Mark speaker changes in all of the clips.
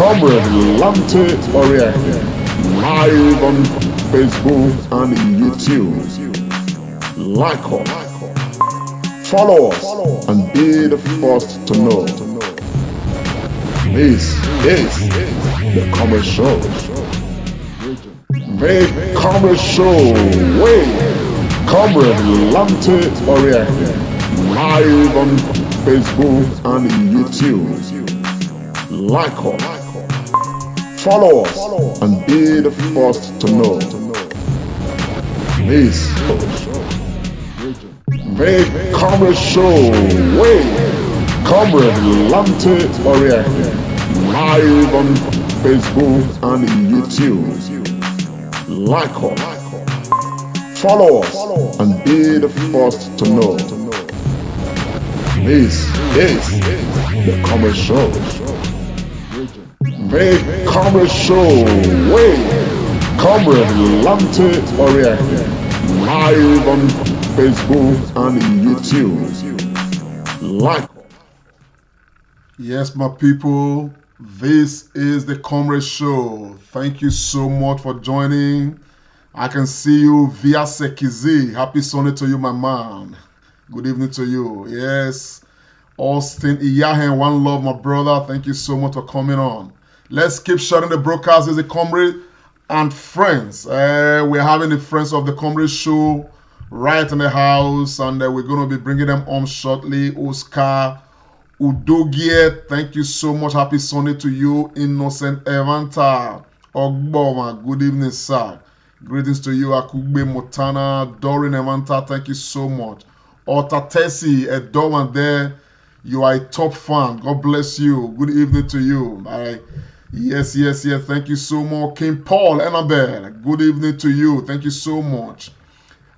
Speaker 1: Comrade Lante Oriente, live on Facebook and YouTube. Like us, follow us, and be the first to know. This is the Comrade Show. The Comrade Show with Comrade Lante Oriente, live on Facebook and YouTube. Like us, follow us, and be the first to know. This the Comrade Show with Comrade Lante Oriente, live on Facebook and YouTube. Like us, follow us, and be the first to know. This is the Comrade Show. The Comrade Show with Comrade Lante Oriente, live on Facebook and YouTube. Like.
Speaker 2: Yes, my people, this is the Comrade Show. Thank you so much for joining. I can see you via Sekizi. Happy Sunday to you, my man. Good evening to you. Yes, Austin Iyahen, one love, my brother. Thank you so much for coming on. Let's keep sharing the broadcast. This is the Comrade and friends. We're having the friends of the Comrade Show right in the house, and we're going to be bringing them on shortly. Oscar Udogie, thank you so much. Happy Sunday to you. Innocent Evanta Ogboma, good evening, sir. Greetings to you. Akugbe Motana, Doreen Evanta, thank you so much. Otatesi, a Dorman there. You are a top fan. God bless you. Good evening to you. Yes. Thank you so much. King Paul Annabelle, good evening to you. Thank you so much.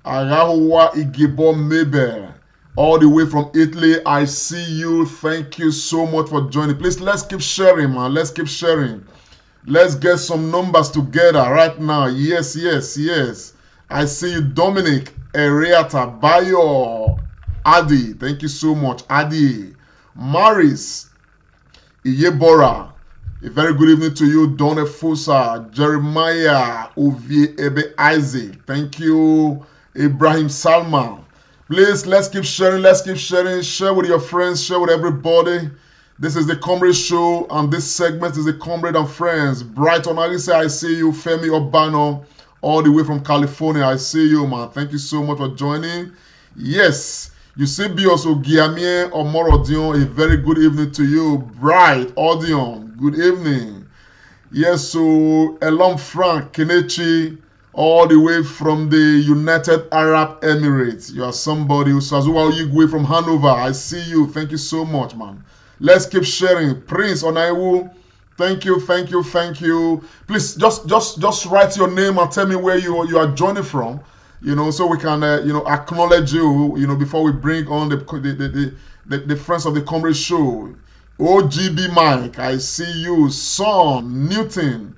Speaker 2: Arahuwa Igebo Mabel, all the way from Italy. I see you. Thank you so much for joining. Please, let's keep sharing, man. Let's keep sharing. Let's get some numbers together right now. Yes. I see you, Dominic Eriata Bayo Adi. Thank you so much, Adi. Maris Iyebora, a very good evening to you. Donna Fusa, Jeremiah Ovie Ebe Isaac. Thank you, Ibrahim Salman. Please, let's keep sharing. Share with your friends, share with everybody. This is the Comrade Show, and this segment is the Comrade and Friends. Brighton, I see you. Femi Obano, all the way from California. I see you, man. Thank you so much for joining. Yes, you see Bios Ogiamie Omorodion, a very good evening to you. Bright Odion, good evening. Yes, so Elon Frank Kenechi, all the way from the United Arab Emirates. You are somebody who says, well, you go from Hanover. I see you. Thank you so much, man. Let's keep sharing. Prince Onaiwu, thank you. Please just write your name and tell me where you are joining from, so we can acknowledge you, before we bring on the friends of the Comrade Show. OGB Mike, I see you. Son Newton,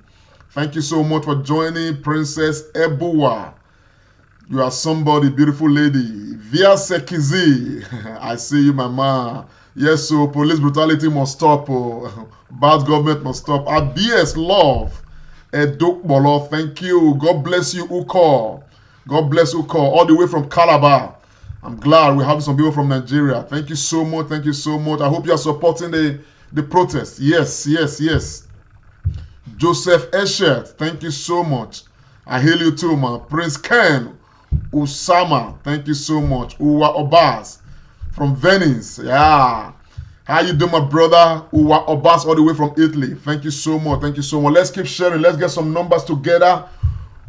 Speaker 2: thank you so much for joining. Princess Ebuwa, you are somebody, beautiful lady. Via Sekizi, I see you, my man. Yes, so police brutality must stop. Bad government must stop. ABS Love, Edok Bolo, thank you. God bless you, Uko. God bless Uko, all the way from Calabar. I'm glad we have some people from Nigeria. Thank you so much. I hope you are supporting the protest. Yes. Joseph Eshet, thank you so much. I hail you too, man. Prince Ken Usama, thank you so much. Uwa Obas from Venice, yeah. How you doing, my brother? Uwa Obas, all the way from Italy. Thank you so much. Let's keep sharing. Let's get some numbers together.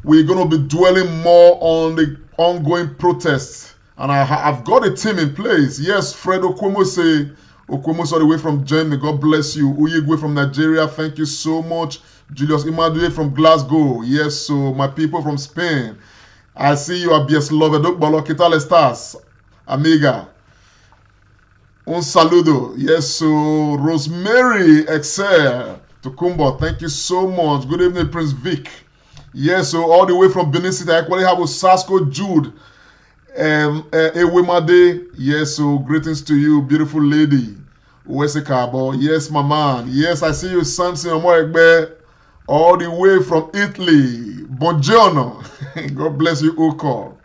Speaker 2: We're going to be dwelling more on the ongoing protests. And I've got a team in place. Yes, Fred Okwemose all the way from Germany. God bless you. Uyigwe from Nigeria. Thank you so much. Julius Imadue from Glasgow. Yes, so my people from Spain. I see you, ABS Love. ¿Qué tal estás, amiga? Un saludo. Yes, so Rosemary Excel Tukumbo, thank you so much. Good evening, Prince Vic. Yes, so all the way from Benin City, I actually have Osasco Jude. Ewemade, yes, so greetings to you, beautiful lady. Uwesekabo. Yes, my man. Yes, I see you, Samson Omoegbe, all the way from Italy. Buongiorno. God bless you, Uko.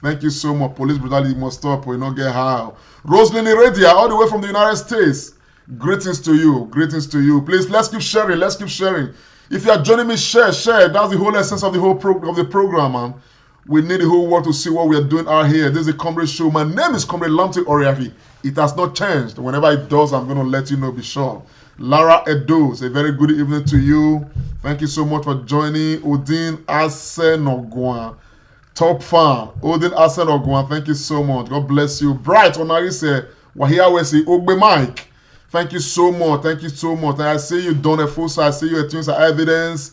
Speaker 2: Thank you so much. Police brutality must stop. We not get high. Roslyn Iradia, all the way from the United States. Greetings to you. Greetings to you. Please, let's keep sharing. Let's keep sharing. If you are joining me, share. That's the whole essence of the whole program, man. We need the whole world to see what we are doing out here. This is the Comrade Show. My name is Comrade Lamte Oriaki. It has not changed. Whenever it does, I'm going to let you know, be sure. Lara Edos, a very good evening to you. Thank you so much for joining. Odin Asenogwan, top fan. Odin Asenogwan, thank you so much. God bless you. Bright Onarise, Wahia Wesi, Ogbe Mike. Thank you so much. Thank you so much. And I see you, Don Efosa. I see you, Tunes of Evidence.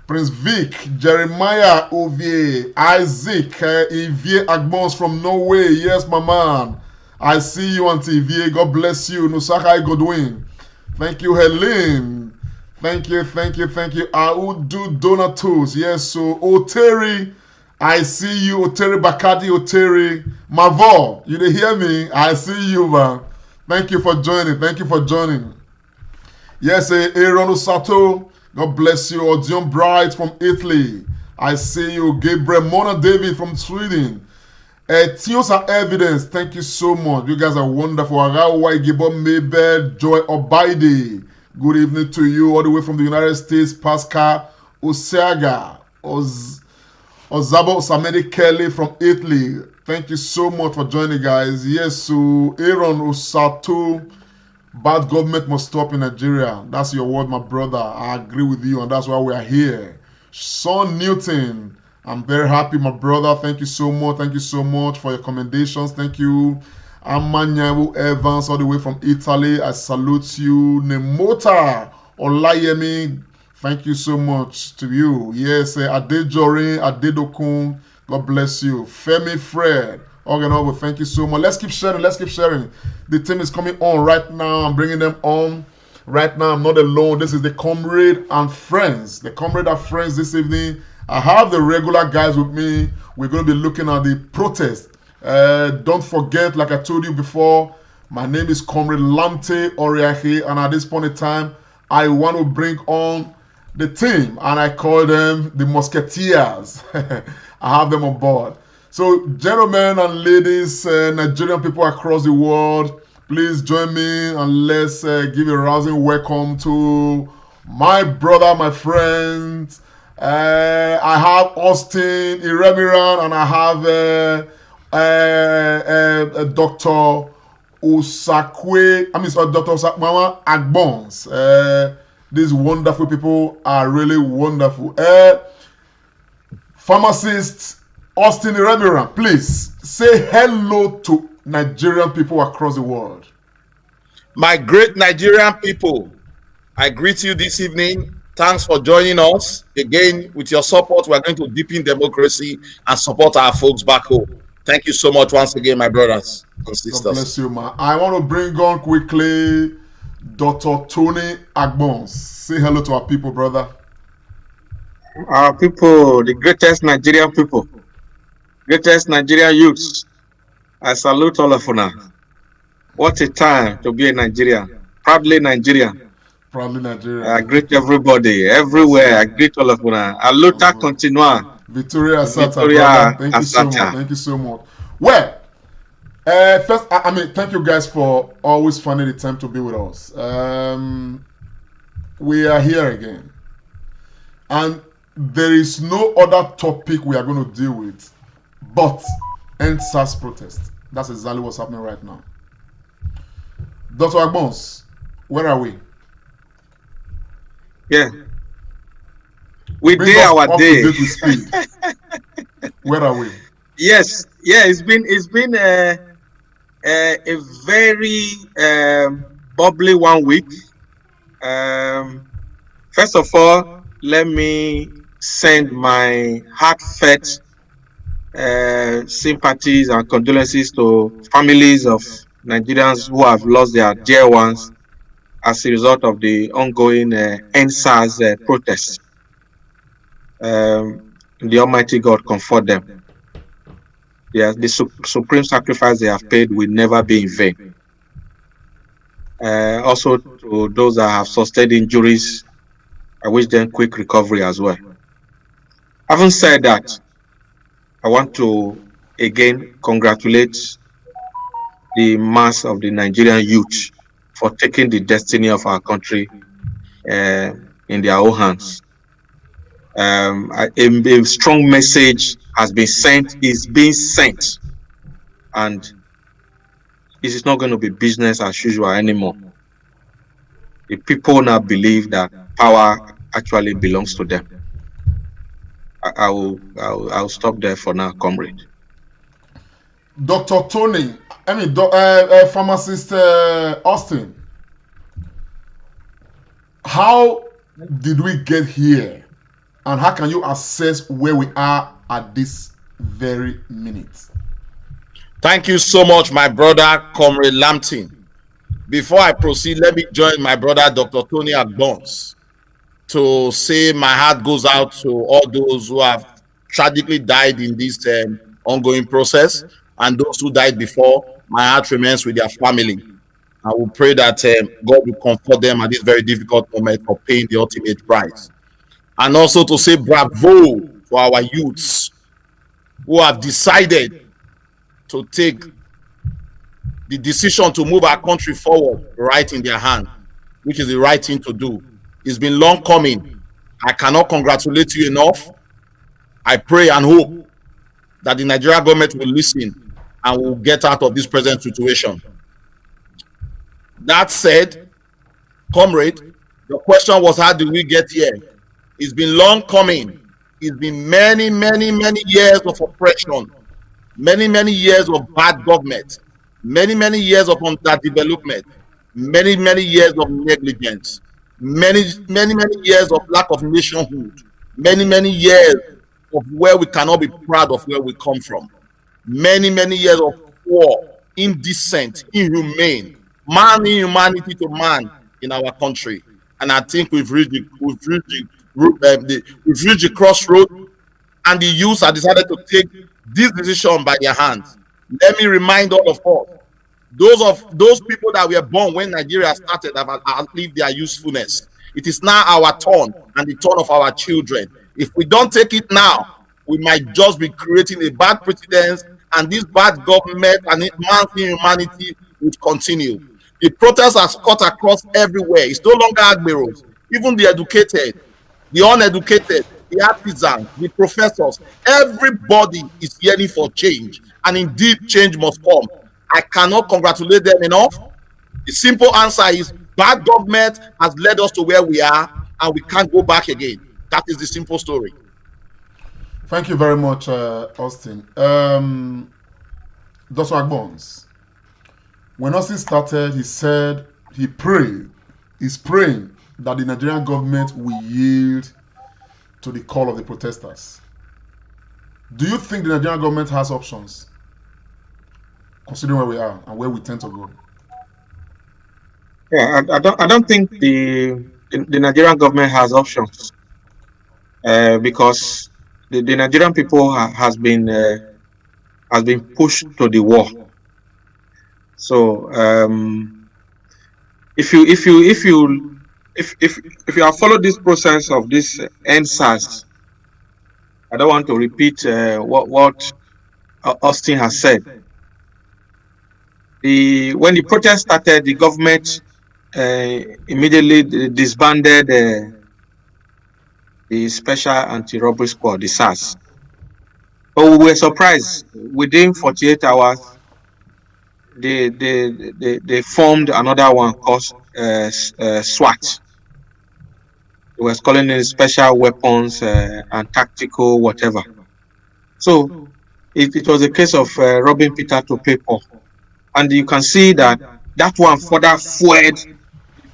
Speaker 2: Prince Vic, Jeremiah Ovie, Isaac, Evie Agbons from Norway. Yes, my man. I see you, Auntie Evie. God bless you. Nusaka Godwin. Thank you, Helene. Thank you. Audu Donatus. Yes, so Oteri. I see you, Oteri Bakadi Oteri. Mavo, you did hear me? I see you, man. Thank you for joining. Yes, Aaron Osato. God bless you. Odion Bright from Italy. I see you. Gabriel Mona David from Sweden. Tios and Evidence. Thank you so much. You guys are wonderful. Arawa Igebo Mabel Joy Obaide. Good evening to you. All the way from the United States. Pascal Oseaga. Ozabo Samedi Kelly from Italy. Thank you so much for joining, guys. Yes, so Aaron Osato. Bad government must stop in Nigeria. That's your word, my brother. I agree with you, and that's why we are here. Sean Newton, I'm very happy, my brother. Thank you so much. Thank you so much for your commendations. Thank you. Amanyawu Evans, all the way from Italy. I salute you. Nemota Olayemi, thank you so much to you. Yes, Adejorin, Adedokun, God bless you. Femi Fred. Organovo, thank you so much. Let's keep sharing. The team is coming on right now. I'm bringing them on right now. I'm not alone. This is the Comrade and Friends. The Comrade and Friends this evening. I have the regular guys with me. We're going to be looking at the protest. Don't forget, like I told you before, my name is Comrade Lamte Oriahi, and at this point in time, I want to bring on the team, and I call them the Musketeers. I have them on board. So, gentlemen and ladies, Nigerian people across the world, please join me and let's give a rousing welcome to my brother, my friend. I have Austin Iremiran and I have Dr. Dr. Osakmama Agbons. These wonderful people are really wonderful. Pharmacist Austin Iremiran, please say hello to Nigerian people across the world.
Speaker 3: My great Nigerian people, I greet you this evening. Thanks for joining us. Again, with your support, we're going to deepen democracy and support our folks back home. Thank you so much once again, my brothers and sisters.
Speaker 2: God bless you, man. I want to bring on quickly Dr. Tony Agbons. Say hello to our people, brother.
Speaker 4: Our people, the greatest Nigerian people, greatest Nigerian youths. I salute all of you now. What a time to be a Nigerian. Proudly Nigerian.
Speaker 2: Proudly Nigerian.
Speaker 4: I greet everybody, everywhere. I greet all of you now. Aluta continua.
Speaker 2: Victoria Asata. Thank you so much. Thank you so much. Well, first, thank you guys for always finding the time to be with us. We are here again. And there is no other topic we are going to deal with but Endsars protest. That's exactly what's happening right now. Dr. Agbons, where are we?
Speaker 4: Yeah. We did our day.
Speaker 2: Where are we?
Speaker 4: Yes. Yeah, it's been a very bubbly 1 week. First of all, let me send my heartfelt sympathies and condolences to families of Nigerians who have lost their dear ones as a result of the ongoing Endsars protests. The Almighty God comfort them. The supreme sacrifice they have paid will never be in vain. Also to those that have sustained injuries, I wish them quick recovery as well. Having said that, I want to again congratulate the mass of the Nigerian youth for taking the destiny of our country in their own hands. A strong message has been sent, is being sent, and it is not going to be business as usual anymore. The people now believe that power actually belongs to them. I'll stop there for now, comrade.
Speaker 2: Dr. Tony, Pharmacist Austin, how did we get here? And how can you assess where we are at this very minute?
Speaker 3: Thank you so much, my brother, Comrade Lampton. Before I proceed, let me join my brother, Dr. Tony Agbons, to say my heart goes out to all those who have tragically died in this ongoing process, and those who died before. My heart remains with their family. I will pray that God will comfort them at this very difficult moment for paying the ultimate price. And also to say bravo to our youths who have decided to take the decision to move our country forward right in their hand, which is the right thing to do. It's been long coming. I cannot congratulate you enough. I pray and hope that the Nigerian government will listen and will get out of this present situation. That said, comrade, the question was, how did we get here? It's been long coming. It's been many, many, many years of oppression, many, many years of bad government, many, many years of underdevelopment, many, many years of negligence, many, many, many years of lack of nationhood, many, many years of where we cannot be proud of where we come from, many, many years of poor, indecent, inhumane, man inhumanity to man in our country. And I think we've reached the crossroad, and the youth have decided to take this decision by their hands. Let me remind all of us, those people that were born when Nigeria started have outlived their usefulness. It is now our turn and the turn of our children. If we don't take it now, we might just be creating a bad precedent, and this bad government and man's inhumanity would continue. The protests are cut across everywhere. It's no longer admirals, even the educated, the uneducated, the artisans, the professors, everybody is yearning for change, and indeed change must come. I cannot congratulate them enough. The simple answer is bad government has led us to where we are, and we can't go back again. That is the simple story.
Speaker 2: Thank you very much, Austin. Dr. Agbons, when Austin started, he said he's praying that the Nigerian government will yield to the call of the protesters. Do you think the Nigerian government has options, considering where we are and where we tend to go?
Speaker 4: Yeah, I don't think the Nigerian government has options because the Nigerian people has been pushed to the war. So if you have followed this process of this Endsars, I don't want to repeat what Austin has said. When the protest started, the government immediately disbanded the Special Anti-Robbery Squad, the SARS. But we were surprised. Within 48 hours, they formed another one called SWAT. They were calling it Special Weapons and Tactical whatever. So it was a case of robbing Peter to pay Paul. And you can see that one further fueled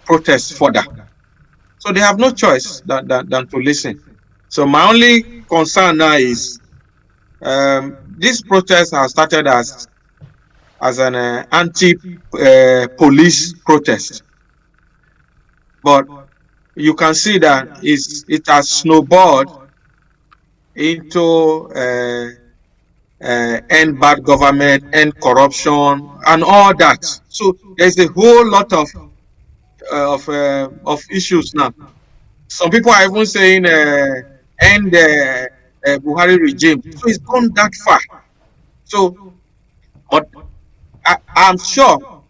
Speaker 4: protests further. So they have no choice than to listen. So my only concern now is this protest has started as an anti-police protest, but you can see that it has snowballed into end bad government, end corruption, and all that. So there's a whole lot of of issues now. Some people are even saying end Buhari regime. So it's gone that far. So, but I'm sure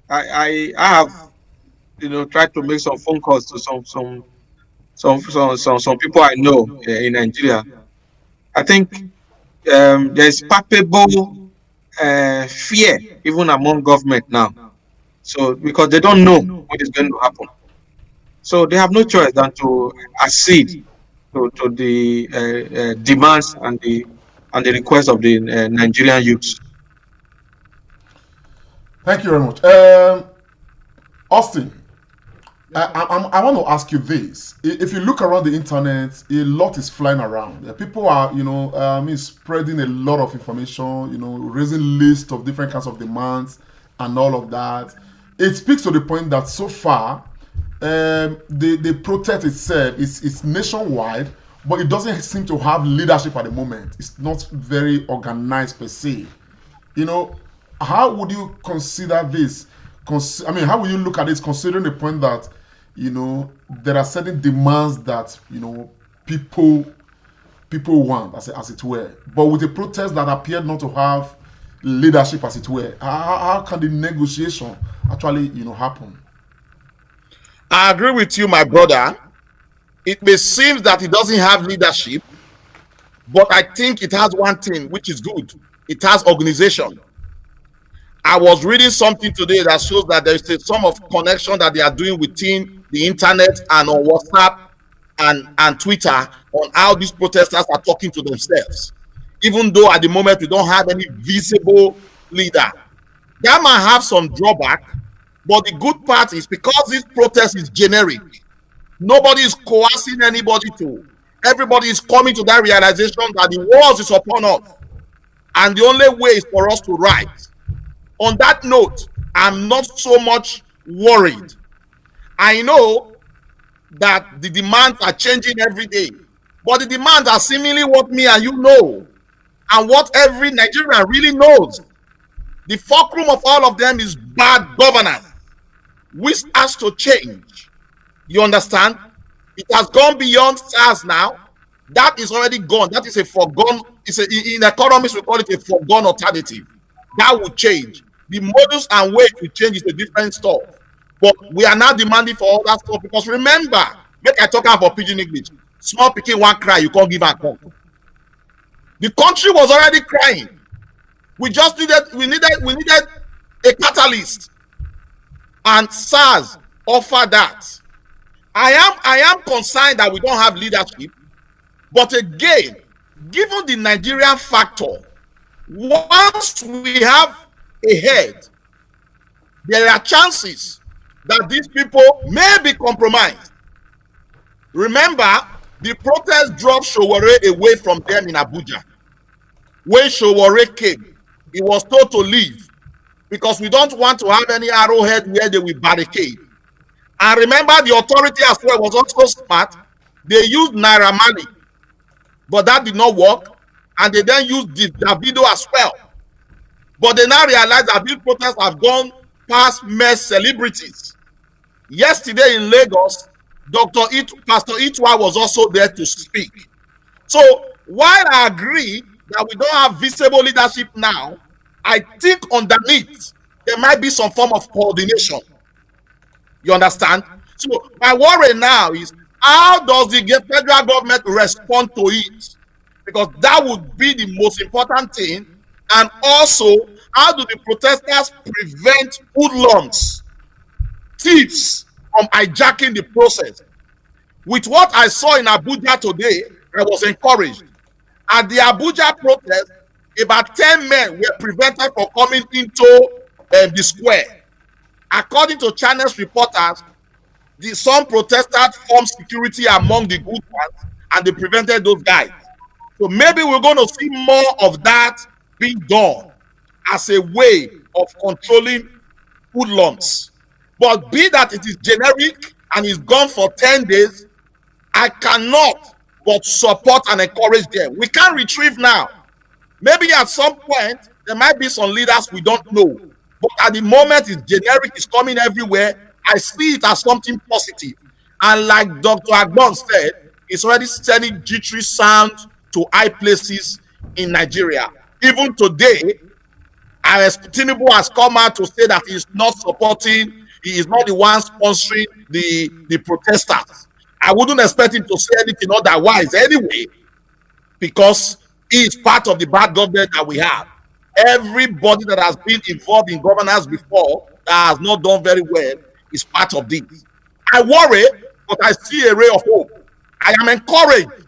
Speaker 4: I have tried to make some phone calls to some people I know in Nigeria. I think there's palpable fear even among government now. So because they don't know what is going to happen, so they have no choice than to accede to the demands and the requests of the Nigerian youths.
Speaker 2: Thank you very much. Austin, I want to ask you this. If you look around the internet, a lot is flying around. People are, spreading a lot of information, raising lists of different kinds of demands and all of that. It speaks to the point that so far, the protest itself is nationwide, but it doesn't seem to have leadership at the moment. It's not very organized per se. How would you consider this? How will you look at it considering the point that, there are certain demands that, people want, as it were, but with a protest that appeared not to have leadership, as it were, how can the negotiation actually, happen?
Speaker 3: I agree with you, my brother. It may seem that it doesn't have leadership, but I think it has one thing which is good. It has organization. I was reading something today that shows that there is some of connection that they are doing within the internet and on WhatsApp and Twitter on how these protesters are talking to themselves. Even though at the moment we don't have any visible leader. That might have some drawback, but the good part is because this protest is generic, nobody is coercing anybody to. Everybody is coming to that realization that the world is upon us. And the only way is for us to rise. On that note, I'm not so much worried. I know that the demands are changing every day, but the demands are seemingly what me and you know, and what every Nigerian really knows. The fulcrum of all of them is bad governance, which has to change. You understand? It has gone beyond SARS now. That is already gone. That is a foregone. In economics we call it a foregone alternative. That will change. The modus and way to change is a different stuff. But we are now demanding for all that stuff because remember, make I talk about pidgin English. Small pikin one cry, you can't give and come. The country was already crying. We needed a catalyst, and SARS offered that. I am concerned that we don't have leadership, but again, given the Nigerian factor, once we have a head, there are chances that these people may be compromised. Remember, the protest dropped Sowore away from them in Abuja. When Sowore came, he was told to leave because we don't want to have any arrowhead where they will barricade. And remember, the authority as well was also smart. They used Naira Marley, but that did not work. And they then used Davido as well. But they now realize that these protests have gone past mere celebrities. Yesterday in Lagos, Pastor Itwa was also there to speak. So while I agree that we don't have visible leadership now, I think underneath there might be some form of coordination. You understand? So my worry now is how does the federal government respond to it? Because that would be the most important thing. And also, how do the protesters prevent hoodlums, thieves from hijacking the process? With what I saw in Abuja today, I was encouraged. At the Abuja protest, about 10 men were prevented from coming into the square. According to Channels reporters, some protesters formed security among the good ones and they prevented those guys. So maybe we're going to see more of that being done as a way of controlling hoodlums. But be that it is generic and is gone for 10 days, I cannot but support and encourage them. We can't retrieve now. Maybe at some point, there might be some leaders we don't know. But at the moment, it's generic, it's coming everywhere. I see it as something positive. And like Dr. Agbon said, it's already sending jittery sound to high places in Nigeria. Even today, Tinubu has come out to say that he's not supporting, he is not the one sponsoring the protesters. I wouldn't expect him to say anything otherwise anyway, because he is part of the bad government that we have. Everybody that has been involved in governance before that has not done very well is part of this. I worry, but I see a ray of hope. I am encouraged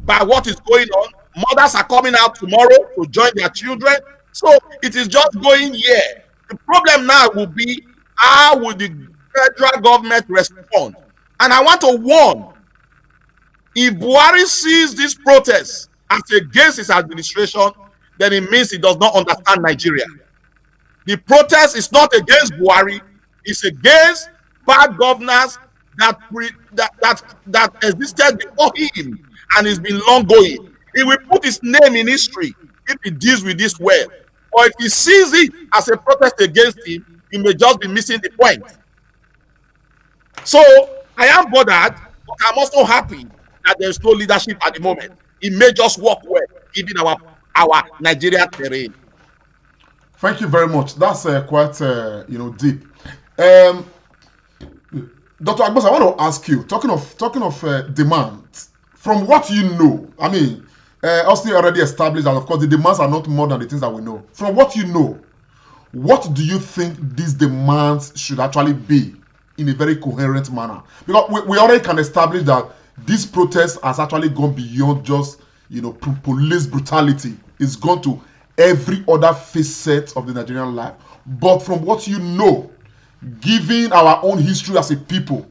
Speaker 3: by what is going on. Mothers are coming out tomorrow to join their children. So it is just going here. The problem now will be, how will the federal government respond? And I want to warn, if Buhari sees this protest as against his administration, then it means he does not understand Nigeria. The protest is not against Buhari, it's against bad governance that existed before him and has been long going. He will put his name in history if he deals with this well. Or if he sees it as a protest against him, he may just be missing the point. So I am bothered, but I'm also happy that there's no leadership at the moment. It may just work well, given our Nigeria terrain.
Speaker 2: Thank you very much. That's quite deep. Dr. Agbos, I want to ask you, talking of demand, from what you know, I mean, Austin already established that, of course, the demands are not more than the things that we know. From what you know, what do you think these demands should actually be in a very coherent manner? Because we already can establish that this protest has actually gone beyond just, police brutality. It's gone to every other facet of the Nigerian life. But from what you know, given our own history as a people,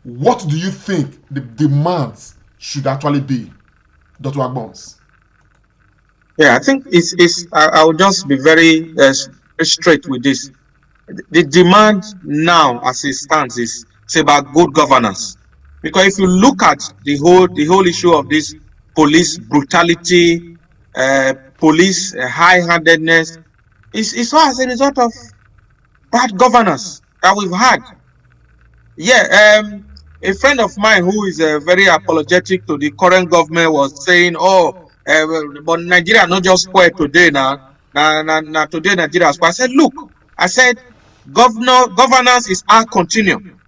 Speaker 2: what do you think the demands should actually be, Dr. Agbons?
Speaker 4: Yeah, I think I'll just be very straight with this. The demand now, as it stands, is it's about good governance. Because if you look at the whole issue of this police brutality, police high-handedness, it's all as a result of bad governance that we've had. Yeah, a friend of mine who is very apologetic to the current government was saying, but Nigeria not just spoiled today now. Now today Nigeria spoiled. I said, look, governance is a continuum.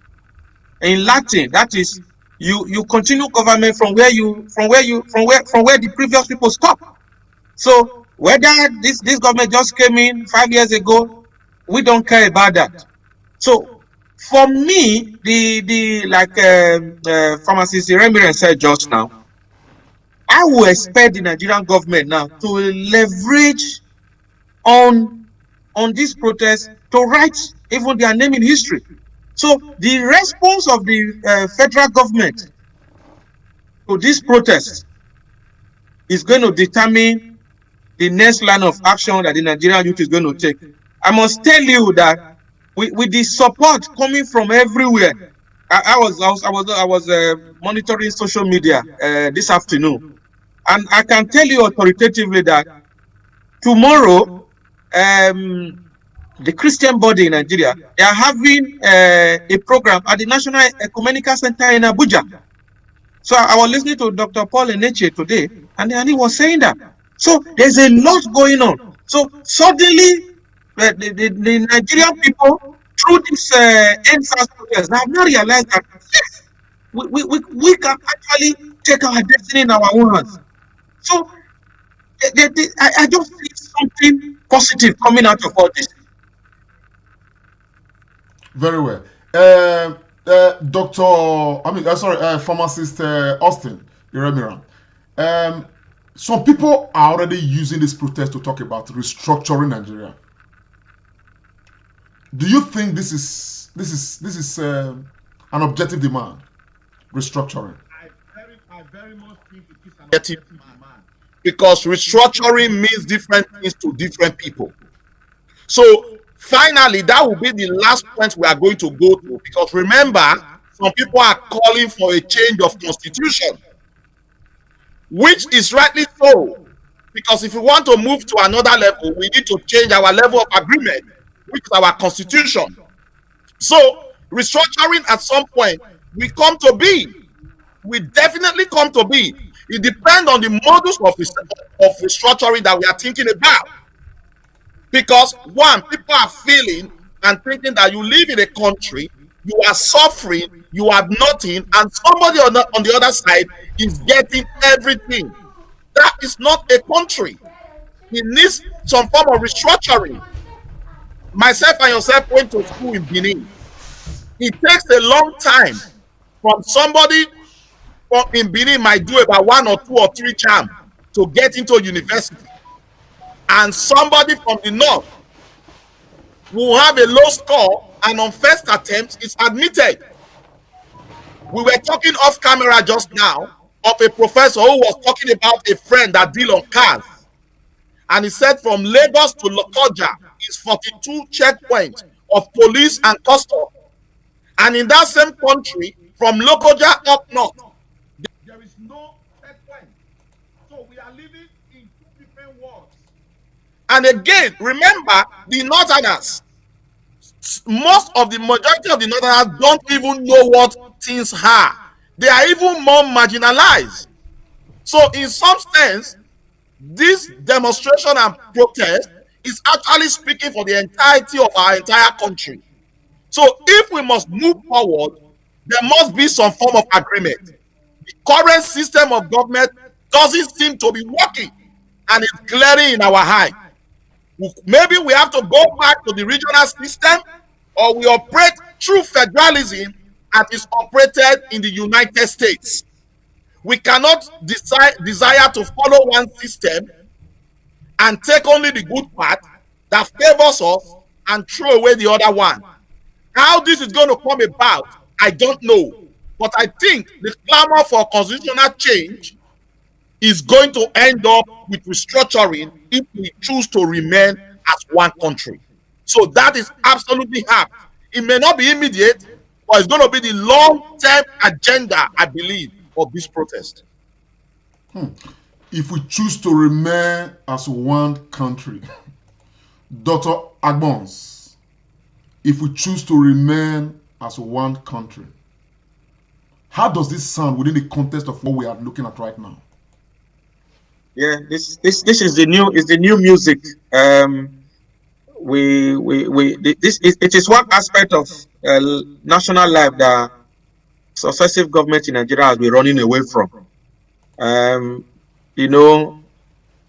Speaker 4: In Latin, that is, you continue government from where the previous people stopped. So whether this government just came in 5 years ago, we don't care about that. So for me, like pharmacist Remiran said just now, I will expect the Nigerian government now to leverage on this protest to write even their name in history. So the response of the federal government to this protest is going to determine the next line of action that the Nigerian youth is going to take. I must tell you that with the support coming from everywhere, I was monitoring social media this afternoon, and I can tell you authoritatively that tomorrow, the Christian body in Nigeria, they are having a program at the National Ecumenical Center in Abuja. So I was listening to Dr. Paul Eneche today, and he was saying that. So there's a lot going on. So suddenly, the Nigerian people, through this Endsarsnow protest, have not realized that yes, we can actually take our destiny in our own hands. So I just see something positive coming out of all this.
Speaker 2: Very well. Pharmacist Austin Iremiran. Some people are already using this protest to talk about restructuring Nigeria. Do you think this is an objective demand? Restructuring.
Speaker 3: I very much think it is an objective demand, because restructuring means different things to different people. So finally, that will be the last point we are going to go to, because remember, some people are calling for a change of constitution, which is rightly so, because if we want to move to another level, we need to change our level of agreement, which is our constitution. So Restructuring at some point will come to be. We definitely come to be. It depends on the modus of restructuring that we are thinking about. Because one, people are feeling and thinking that you live in a country, you are suffering, you have nothing, and somebody on the other side is getting everything. That is not a country. It needs some form of restructuring. Myself and yourself went to school in Benin. It takes a long time from somebody in Benin might do about 1 or 2 or 3 jam to get into university, and somebody from the north will have a low score and on first attempt is admitted. We were talking off camera just now of a professor who was talking about a friend that deal on cars, and he said from Lagos to Lokoja is 42 checkpoints of police and custom, and in that same country from Lokoja up north there is no checkpoint. So we are living in 2 different worlds. And again, remember, the northerners, most of the majority of the northerners don't even know what things are. They are even more marginalized. So in some sense, this demonstration and protest is actually speaking for the entirety of our entire country. So if we must move forward, there must be some form of agreement. The current system of government doesn't seem to be working, and it's glaring in our eye. Maybe we have to go back to the regional system, or we operate through federalism as is operated in the United States. We cannot desire to follow one system and take only the good part that favors us and throw away the other one. How this is going to come about, I don't know. But I think the clamor for constitutional change is going to end up with restructuring if we choose to remain as one country. So that is absolutely hard. It may not be immediate, but it's going to be the long-term agenda, I believe, of this protest.
Speaker 2: If we choose to remain as one country, Dr. Agbons, if we choose to remain as one country, how does this sound within the context of what we are looking at right now?
Speaker 4: Yeah, this is the new music. It is one aspect of national life that successive government in Nigeria has been running away from. You know,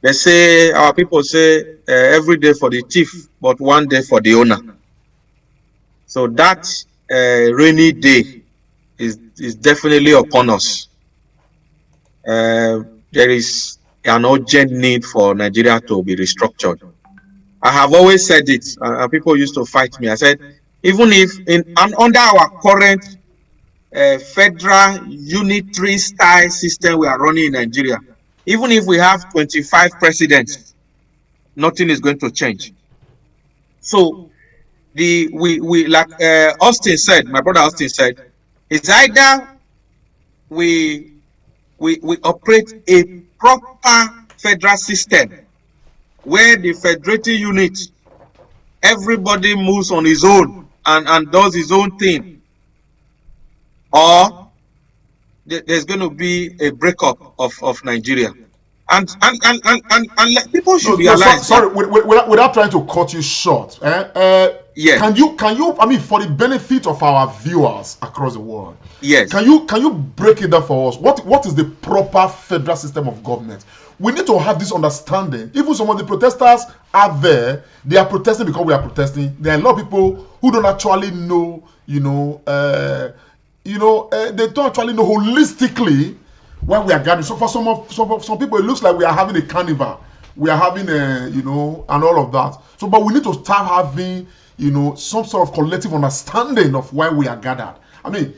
Speaker 4: they say, our people say, every day for the thief, but one day for the owner. So that rainy day is definitely upon us. There is an urgent need for Nigeria to be restructured. I have always said it, and people used to fight me. I said, even if under our current federal unitary style system we are running in Nigeria, even if we have 25 presidents, nothing is going to change. So we like Austin said, my brother Austin said, it's either we operate a proper federal system where the federating unit, everybody moves on his own and does his own thing, or there's going to be a breakup of Nigeria. And people should realize.
Speaker 2: Sorry, without trying to cut you short,
Speaker 4: yes.
Speaker 2: Can you? I mean, for the benefit of our viewers across the world,
Speaker 4: yes.
Speaker 2: Can you break it down for us? What is the proper federal system of government? We need to have this understanding. Even some of the protesters out there, they are protesting because we are protesting. There are a lot of people who don't actually know, they don't actually know holistically when we are gathering. So for some people, it looks like we are having a carnival. We are having and all of that. So, but we need to start having, some sort of collective understanding of why we are gathered. I mean,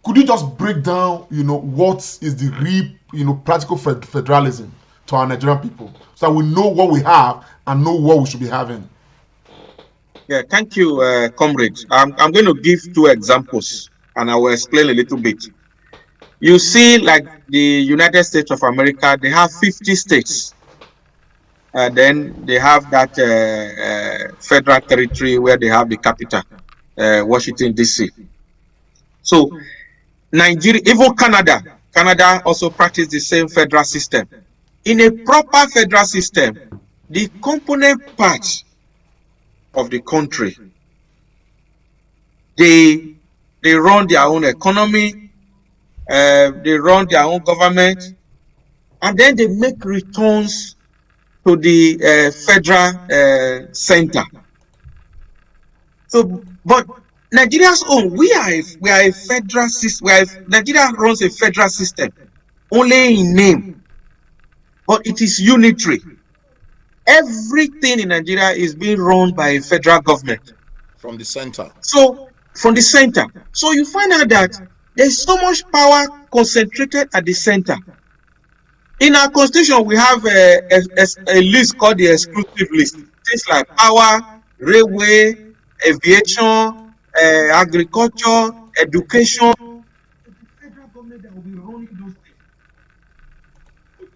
Speaker 2: could you just break down, what is the real, practical federalism to our Nigerian people, so that we know what we have and know what we should be having?
Speaker 4: Yeah, thank you, Comrade. I'm going to give 2 examples, and I will explain a little bit. You see, like the United States of America, they have 50 states. Then they have that federal territory where they have the capital, Washington, D.C. So Nigeria, even Canada also practice the same federal system. In a proper federal system, the component parts of the country, they run their own economy, they run their own government, and then they make returns to the federal center. So, but Nigeria's own, we are a federal system. Nigeria runs a federal system only in name, but it is unitary. Everything in Nigeria is being run by a federal government
Speaker 3: from the center.
Speaker 4: So from the center. So you find out that there's so much power concentrated at the center. In our constitution, we have a list called the exclusive list. Things like power, railway, aviation, agriculture, education. It's the federal government that will be running those things.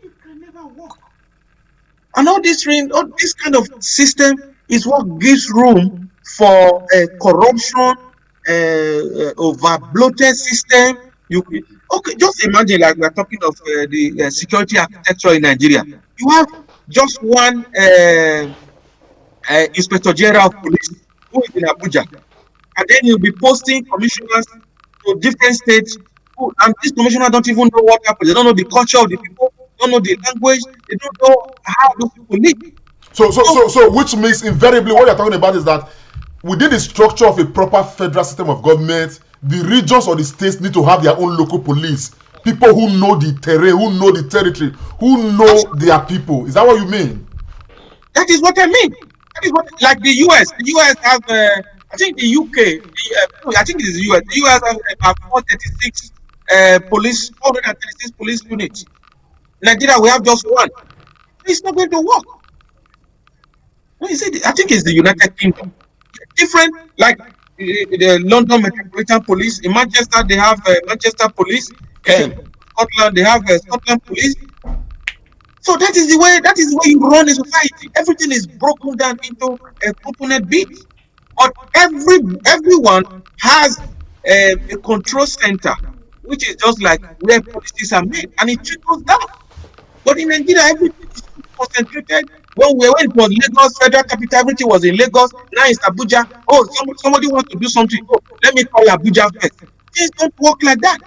Speaker 4: It can never work. And all this kind of system is what gives room for corruption, over bloated system. Okay, just imagine, like we're talking of the security architecture in Nigeria. You have just one Inspector General of Police who is in Abuja, and then you'll be posting commissioners to different states, and these commissioners don't even know what happens. They don't know the culture of the people, don't know the language, they don't know how those people live.
Speaker 2: So which means invariably what you're talking about is that within the structure of a proper federal system of government, the regions or the states need to have their own local police, people who know the terrain, who know the territory, who know their people. Is that what you mean?
Speaker 4: That is what I mean. That is what, like the US. The US have, I think the UK. I think it is the US. The US have about 436 police units. Nigeria, we have just one. It's not going to work. What is it? I think it's the United Kingdom. Different, like the London Metropolitan Police. In Manchester, they have Manchester Police. In Scotland, they have Scotland Police. So that is the way you run a society. Everything is broken down into a component bits. But everyone has a control center, which is just like where policies are made, and it trickles down. But in Nigeria, everything is concentrated. When it was Lagos, federal capital, everything was in Lagos. Now it's Abuja. Oh, somebody wants to do something. Oh, let me call Abuja first. Things don't work like that.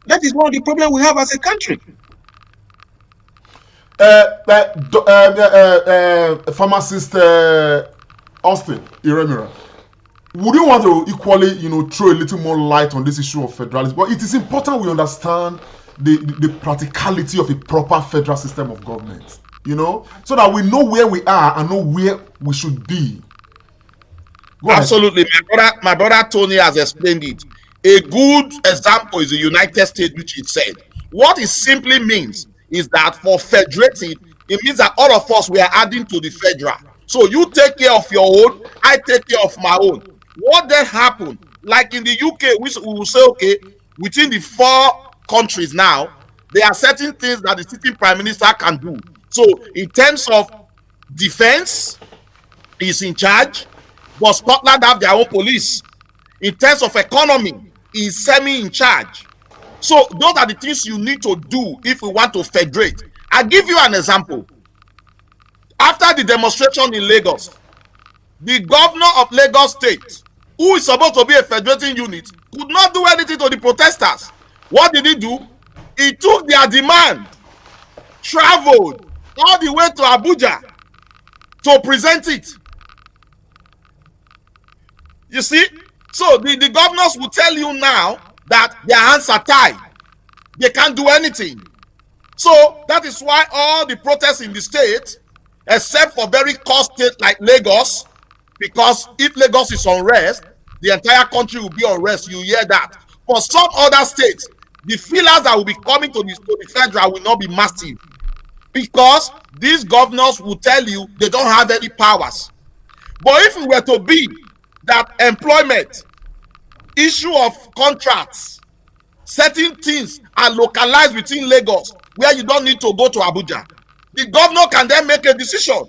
Speaker 4: That is one of the problems we have as a country.
Speaker 2: Pharmacist Austin Iremira, would you want to equally, throw a little more light on this issue of federalism? But it is important we understand the practicality of a proper federal system of government, so that we know where we are and know where we should be.
Speaker 3: Absolutely. My brother Tony has explained it. A good example is the United States, which he said. What it simply means is that for federating, it means that all of us, we are adding to the federal. So you take care of your own, I take care of my own. What then happened? Like in the UK, we will say, okay, within the 4 countries now, there are certain things that the sitting prime minister can do. So in terms of defense, he's in charge, but Scotland have their own police. In terms of economy, he's semi in charge. So those are the things you need to do if we want to federate. I'll give you an example. After the demonstration in Lagos, the governor of Lagos State, who is supposed to be a federating unit, could not do anything to the protesters. What did he do? He took their demand, traveled all the way to Abuja to present it. You see? So the governors will tell you now that their hands are tied. They can't do anything. So that is why all the protests in the state, except for very cost states like Lagos, because if Lagos is unrest, the entire country will be unrest. You hear that. For some other states, the feelers that will be coming to the federal will not be massive, because these governors will tell you they don't have any powers. But if it were to be that employment, issue of contracts, certain things are localized within Lagos where you don't need to go to Abuja, the governor can then make a decision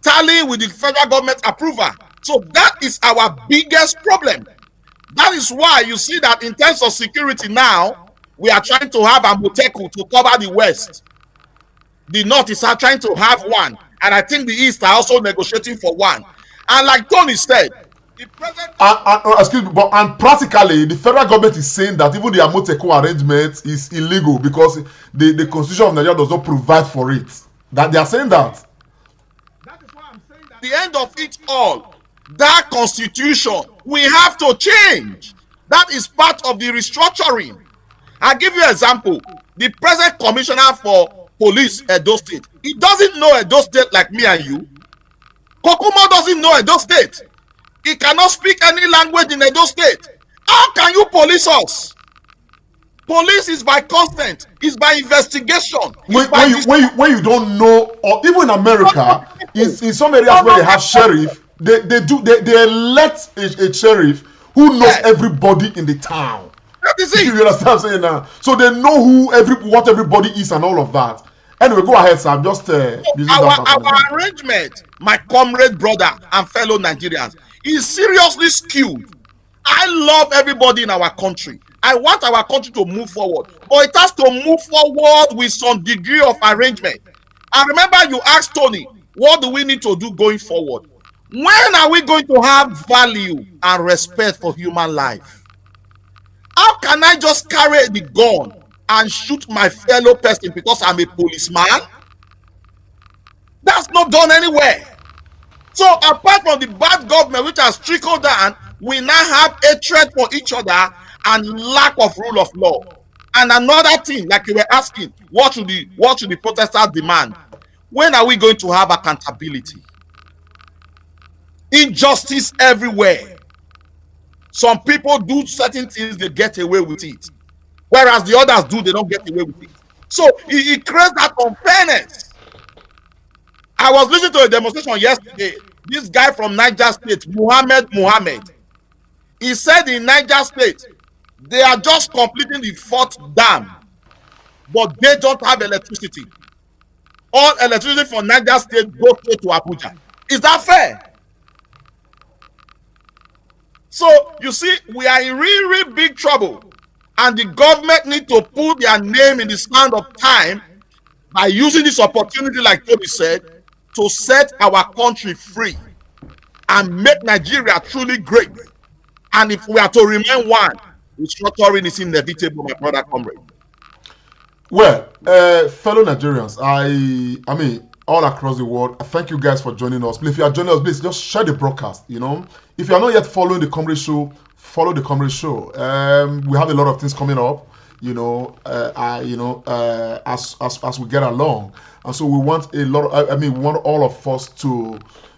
Speaker 3: tallying with the federal government approval. So that is our biggest problem. That is why you see that in terms of security now, we are trying to have a Moteku to cover the West. The North is trying to have one, and I think the East are also negotiating for one. And like Tony said, the president.
Speaker 2: Excuse me, and practically, the federal government is saying that even the Amoteco arrangement is illegal because the Constitution of Nigeria does not provide for it. That they are saying that.
Speaker 3: That is why I'm saying that. The end of it all, that Constitution, we have to change. That is part of the restructuring. I'll give you an example. The present commissioner for police, Edo State, he doesn't know Edo State like me and you. Kokumo doesn't know Edo State. He cannot speak any language in Edo State. How can you police us? Police is by consent, is by investigation.
Speaker 2: When you don't know, or even in America, in some areas where they have sheriff, they elect a sheriff who knows everybody in the town.
Speaker 3: That is it.
Speaker 2: You understand what I'm saying now? So they know what everybody is and all of that. Anyway, go ahead, sir. I'm just
Speaker 3: our arrangement, my comrade brother and fellow Nigerians, is seriously skewed. I love everybody in our country. I want our country to move forward, but it has to move forward with some degree of arrangement. And remember, you asked Tony, what do we need to do going forward? When are we going to have value and respect for human life? How can I just carry the gun and shoot my fellow person because I'm a policeman? That's not done anywhere. So apart from the bad government which has trickled down, we now have hatred for each other and lack of rule of law. And another thing, like you were asking, what should the protesters demand? When are we going to have accountability? Injustice everywhere. Some people do certain things, they get away with it, whereas the others they don't get away with it. So it creates that unfairness. I was listening to a demonstration yesterday. This guy from Niger State, Muhammad, he said in Niger State, they are just completing the 4th dam, but they don't have electricity. All electricity from Niger State goes to Abuja. Is that fair? So you see, we are in really big trouble, and the government need to put their name in the sand of time by using this opportunity, like Toby said, to set our country free and make Nigeria truly great. And if we are to remain one, restructuring is inevitable, my brother comrade.
Speaker 2: Well, fellow Nigerians, I mean, all across the world, thank you guys for joining us. Please, if you are joining us, please just share the broadcast. If you are not yet following the Comrade Show, follow the Comrade Show. We have a lot of things coming up, as we get along, and so we want we want all of us to,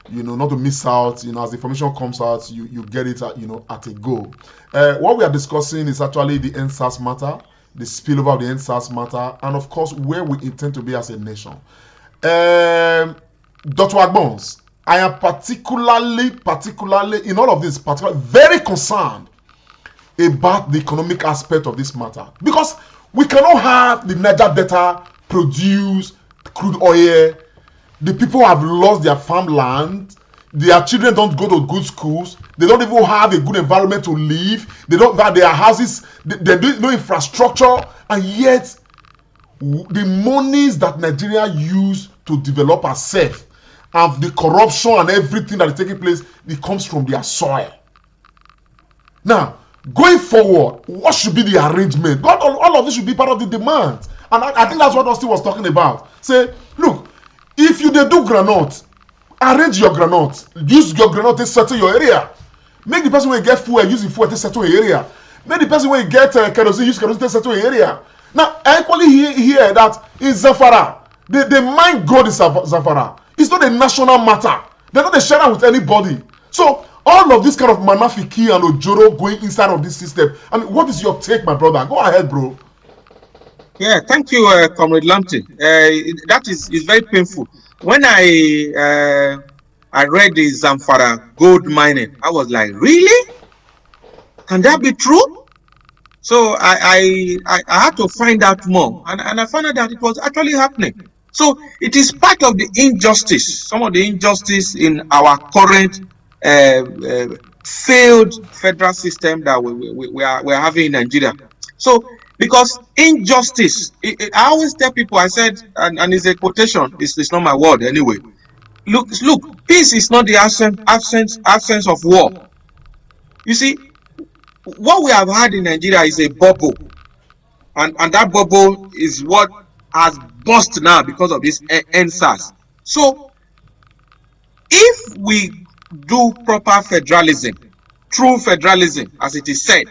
Speaker 2: not to miss out. As the information comes out, you get it at a go. What we are discussing is actually the Endsars matter, the spillover of the Endsars matter, and of course where we intend to be as a nation. Dr. Agbons, I am particularly in all of this, very concerned about the economic aspect of this matter, because we cannot have the Niger Delta produce crude oil. The people have lost their farmland. Their children don't go to good schools. They don't even have a good environment to live. They don't have their houses. They do no infrastructure, and yet the monies that Nigeria use to develop herself and the corruption and everything that is taking place, it comes from their soil. Now, going forward, what should be the arrangement? All of this should be part of the demand. And I think that's what Austin was talking about. Say, look, if you do granite, arrange your granite. Use your granite to settle your area. Make the person when you get fuel, use the fuel to settle your area. Make the person when you get kerosene, use kerosene to settle your area. Now, I equally hear that in Zamfara, the mine gold is Zamfara. It's not a national matter. They're not sharing with anybody. So, all of this kind of manafiki and ojoro going inside of this system. I mean, what is your take, my brother? Go ahead, bro.
Speaker 4: Yeah, thank you, Comrade Lamptey. That is very painful. When I read the Zamfara gold mining, I was like, really? Can that be true? So I had to find out more, and I found out that it was actually happening. So it is part of the injustice, some of the injustice in our current failed federal system that we're having in Nigeria. So, because injustice, I always tell people, I said, and it's a quotation, it's not my word anyway. Look, peace is not the absence of war. You see, what we have had in Nigeria is a bubble, and that bubble is what has burst now because of this NSAS. So, if we do proper federalism, true federalism, as it is said,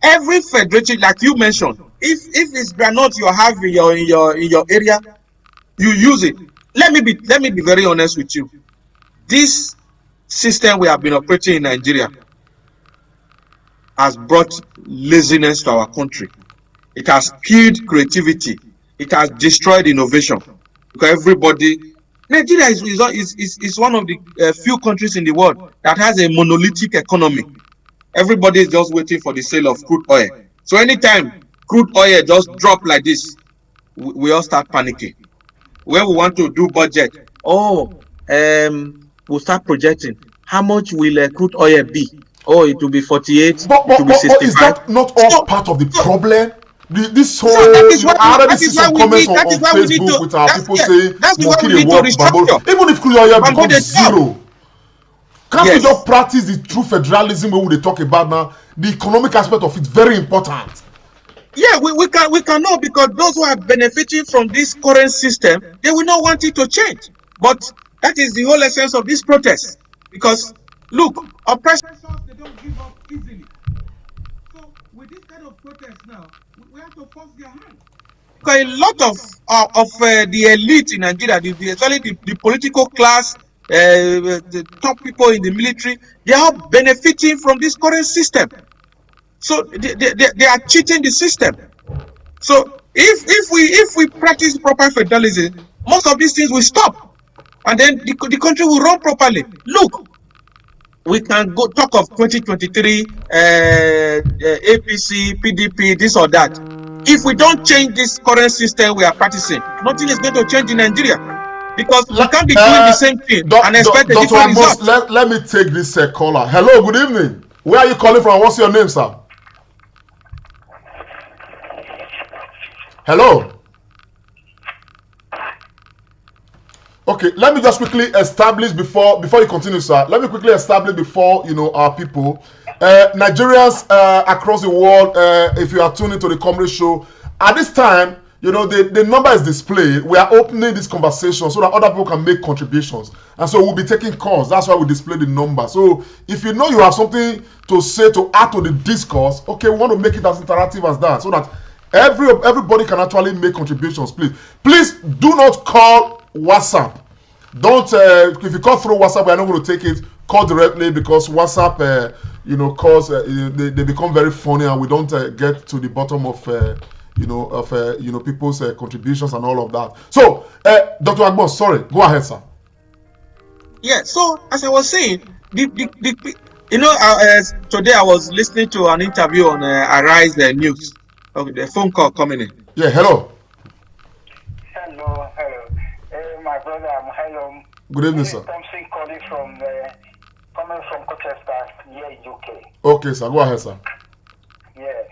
Speaker 4: every federative, like you mentioned, if it's granite you have in your area, you use it. Let me be very honest with you. This system we have been operating in Nigeria has brought laziness to our country. It has killed creativity. It has destroyed innovation. Because Nigeria is one of the few countries in the world that has a monolithic economy. Everybody is just waiting for the sale of crude oil. So anytime crude oil just drop like this, we all start panicking. When we want to do budget, we'll start projecting. How much will crude oil be? Oh, it will be 48, it will be
Speaker 2: But is
Speaker 4: 65.
Speaker 2: that not all
Speaker 4: So,
Speaker 2: part of the
Speaker 4: so,
Speaker 2: problem? This
Speaker 4: so that
Speaker 2: whole,
Speaker 4: is why
Speaker 2: I already
Speaker 4: that
Speaker 2: see
Speaker 4: is why
Speaker 2: some
Speaker 4: we
Speaker 2: comments
Speaker 4: need that
Speaker 2: on
Speaker 4: is why we need
Speaker 2: Facebook
Speaker 4: to
Speaker 2: with our
Speaker 4: that's
Speaker 2: people
Speaker 4: yeah,
Speaker 2: saying
Speaker 4: that's why
Speaker 2: Monkey
Speaker 4: we
Speaker 2: they
Speaker 4: need to
Speaker 2: work Bambolo.
Speaker 4: restructure.
Speaker 2: Even if crude oil
Speaker 4: Bamboo
Speaker 2: becomes
Speaker 4: they stop.
Speaker 2: zero, can't we
Speaker 4: Yes.
Speaker 2: just practice the true federalism we they talk about now? The economic aspect of it very important.
Speaker 4: Yeah, we cannot, because those who are benefiting from this current system, they will not want it to change. But that is the whole essence of this protest. Because look, oppressors, they don't give up easily. So with this kind of protest now, we have to force their hand. Because a lot of the elite in Nigeria, especially the political class, the top people in the military, they are benefiting from this current system. So they are cheating the system. So if we practice proper federalism, most of these things will stop, and then the country will run properly. Look, we can go talk of 2023 APC, PDP, this or that. If we don't change this current system we are practicing, nothing is going to change in Nigeria, because we can't be doing the same thing and expect a
Speaker 2: Dr.
Speaker 4: different
Speaker 2: Agbos,
Speaker 4: result.
Speaker 2: let me take this caller. Hello, good evening. Where are you calling from? What's your name, sir? Hello. Okay, let me just quickly establish before you continue, sir. Let me quickly establish before our people, Nigerians across the world. If you are tuning to the Comrade show at this time, the number is displayed. We are opening this conversation so that other people can make contributions, and so we'll be taking calls. That's why we display the number. So if you know you have something to say to add to the discourse, okay, we want to make it as interactive as that, so that everybody can actually make contributions. Please do not call WhatsApp. Don't if you call through WhatsApp, we are not going to take it. Call directly, because WhatsApp calls they become very funny, and we don't get to the bottom of people's contributions and all of that. So Dr. Agbon, sorry, go ahead, sir.
Speaker 4: Yeah, so as I was saying, today I was listening to an interview on Arise News. Okay, the phone call coming in.
Speaker 2: Yeah, hello.
Speaker 5: Hello. My brother, hello.
Speaker 2: Good evening, sir.
Speaker 5: Thompson calling coming from Colchester, here in UK.
Speaker 2: Okay, sir, go ahead, sir.
Speaker 5: Yeah.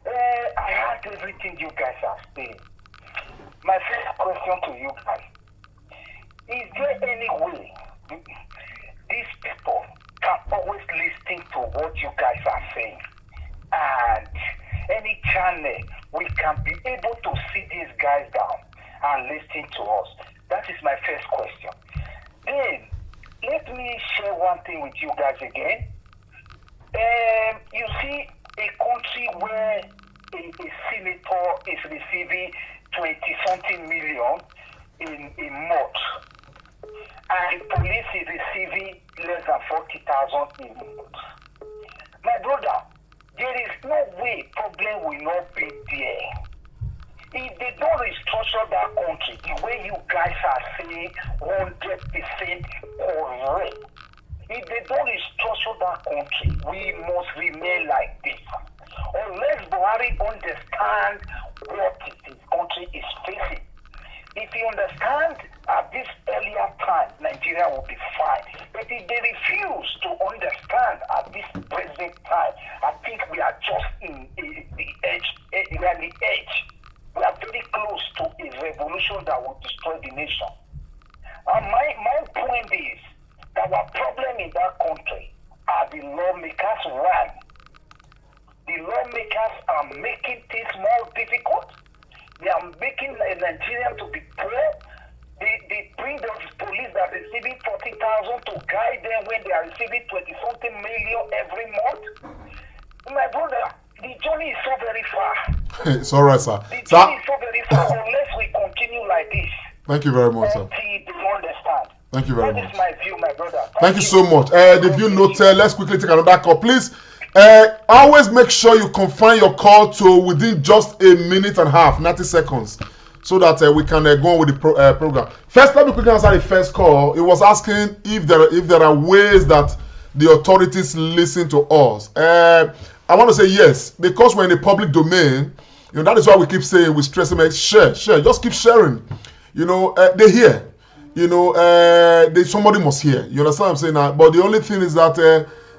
Speaker 5: I heard everything you guys are saying. My first question to you guys: is there any way these people can always listen to what you guys are saying, and any channel we can be able to sit these guys down and listen to us? That is my first question. Then let me share one thing with you guys again. You see, a country where a senator is receiving 20-something million in a month, and the police is receiving less than 40,000 in a month. My brother, there is no way problem will not be there. If they don't restructure that country the way you guys are saying 100% correct, if they don't restructure that country, we must remain like this. Unless Buhari understand what this country is facing. If he understand at this earlier time, Nigeria will be fine. But if they refuse to understand at this present time, I think we are just in the edge. We are the edge. We are very close to a revolution that will destroy the nation. And my point is that our problem in that country are the lawmakers one. The lawmakers are making things more difficult. They are making a Nigerian to be poor. They bring those police that are receiving 40,000 to guide them when they are receiving 20-something million every month. My brother, the journey is so very far.
Speaker 2: It's all right, sir.
Speaker 5: The journey is so very far unless we continue like this.
Speaker 2: Thank you very much, sir.
Speaker 5: Until they understand.
Speaker 2: Thank you very much.
Speaker 5: That is my view, my brother.
Speaker 2: Thank you so much. The view noted. Let's quickly take another call, please. Always make sure you confine your call to within just a minute and a half, 90 seconds, so that we can go on with the program. First, let me quickly answer the first call. It was asking if there are ways that the authorities listen to us. I want to say yes, because we're in the public domain. That is why we keep saying, we stress them, share, just keep sharing. They hear. Somebody must hear. You understand what I'm saying now? But the only thing is that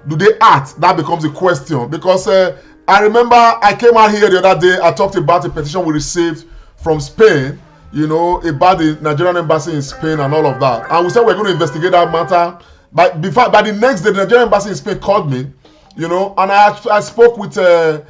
Speaker 2: do they act? That becomes a question. Because I remember I came out here the other day. I talked about a petition we received from Spain. About the Nigerian embassy in Spain and all of that. And we said we're going to investigate that matter. But by the next day, the Nigerian embassy in Spain called me. And I spoke with the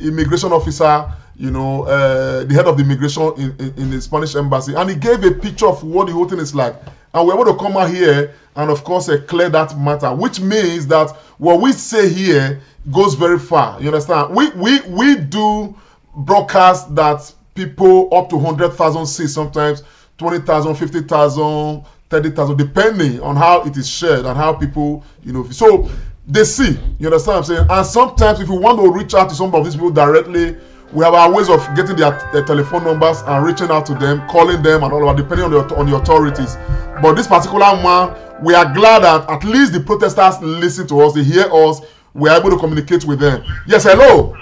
Speaker 2: immigration officer. The head of the immigration in the Spanish embassy, and he gave a picture of what the whole thing is like. And we're able to come out here and, of course, clear that matter, which means that what we say here goes very far. You understand? We do broadcast that people up to 100,000 see, sometimes 20,000, 50,000, 30,000, depending on how it is shared and how people, so they see. You understand what I'm saying? And sometimes, if you want to reach out to some of these people directly, we have our ways of getting their telephone numbers and reaching out to them, calling them and all of that, depending on the authorities. But this particular one, we are glad that at least the protesters listen to us, they hear us, we are able to communicate with them. Yes, hello.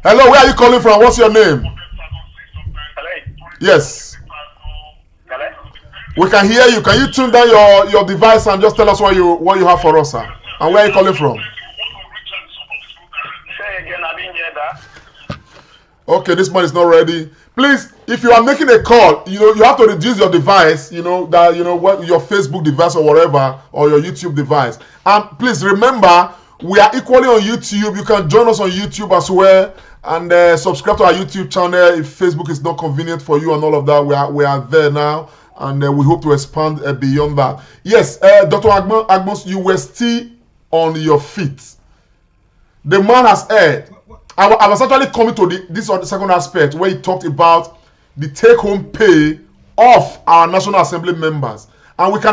Speaker 2: Hello, where are you calling from? What's your name?
Speaker 5: Hello.
Speaker 2: Yes.
Speaker 5: Hello.
Speaker 2: We can hear you. Can you tune down your device and just tell us what you have for us, sir? And where are you calling from? Okay, this man is not ready. Please, if you are making a call, you have to reduce your device, what your Facebook device or whatever, or your YouTube device. And please remember, we are equally on YouTube. You can join us on YouTube as well, and subscribe to our YouTube channel if Facebook is not convenient for you and all of that. We are there now, and we hope to expand beyond that. Yes, Dr. Agmos, you were still on your feet. The man has heard. I was actually coming to this second aspect where he talked about the take-home pay of our National Assembly members, and I was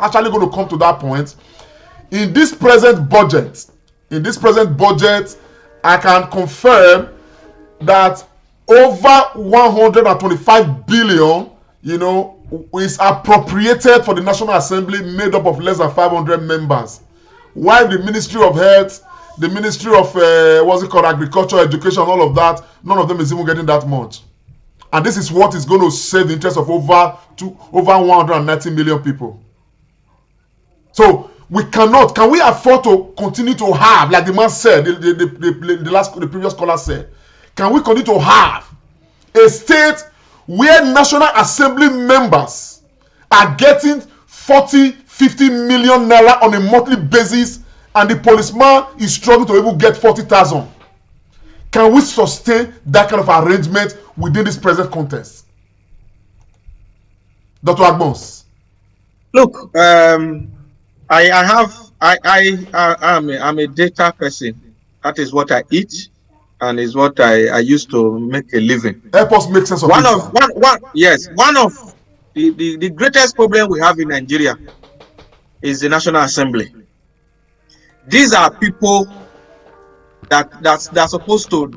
Speaker 2: actually going to come to that point. In this present budget, I can confirm that over 125 billion, is appropriated for the National Assembly, made up of less than 500 members, while the Ministry of Health, the Ministry of Agriculture, Education, all of that, none of them is even getting that much. And this is what is going to save the interest of over 190 million people. So can we afford to continue to have, like the man said, the previous caller said, can we continue to have a state where National Assembly members are getting 40, 50 million naira on a monthly basis, and the policeman is struggling to even get 40,000? Can we sustain that kind of arrangement within this present context? Dr. Agbons.
Speaker 4: Look, I'm a data person. That is what I eat, and is what I used to make a living.
Speaker 2: Help us make sense of
Speaker 4: one of the greatest problem we have in Nigeria is the National Assembly. These are people that's supposed to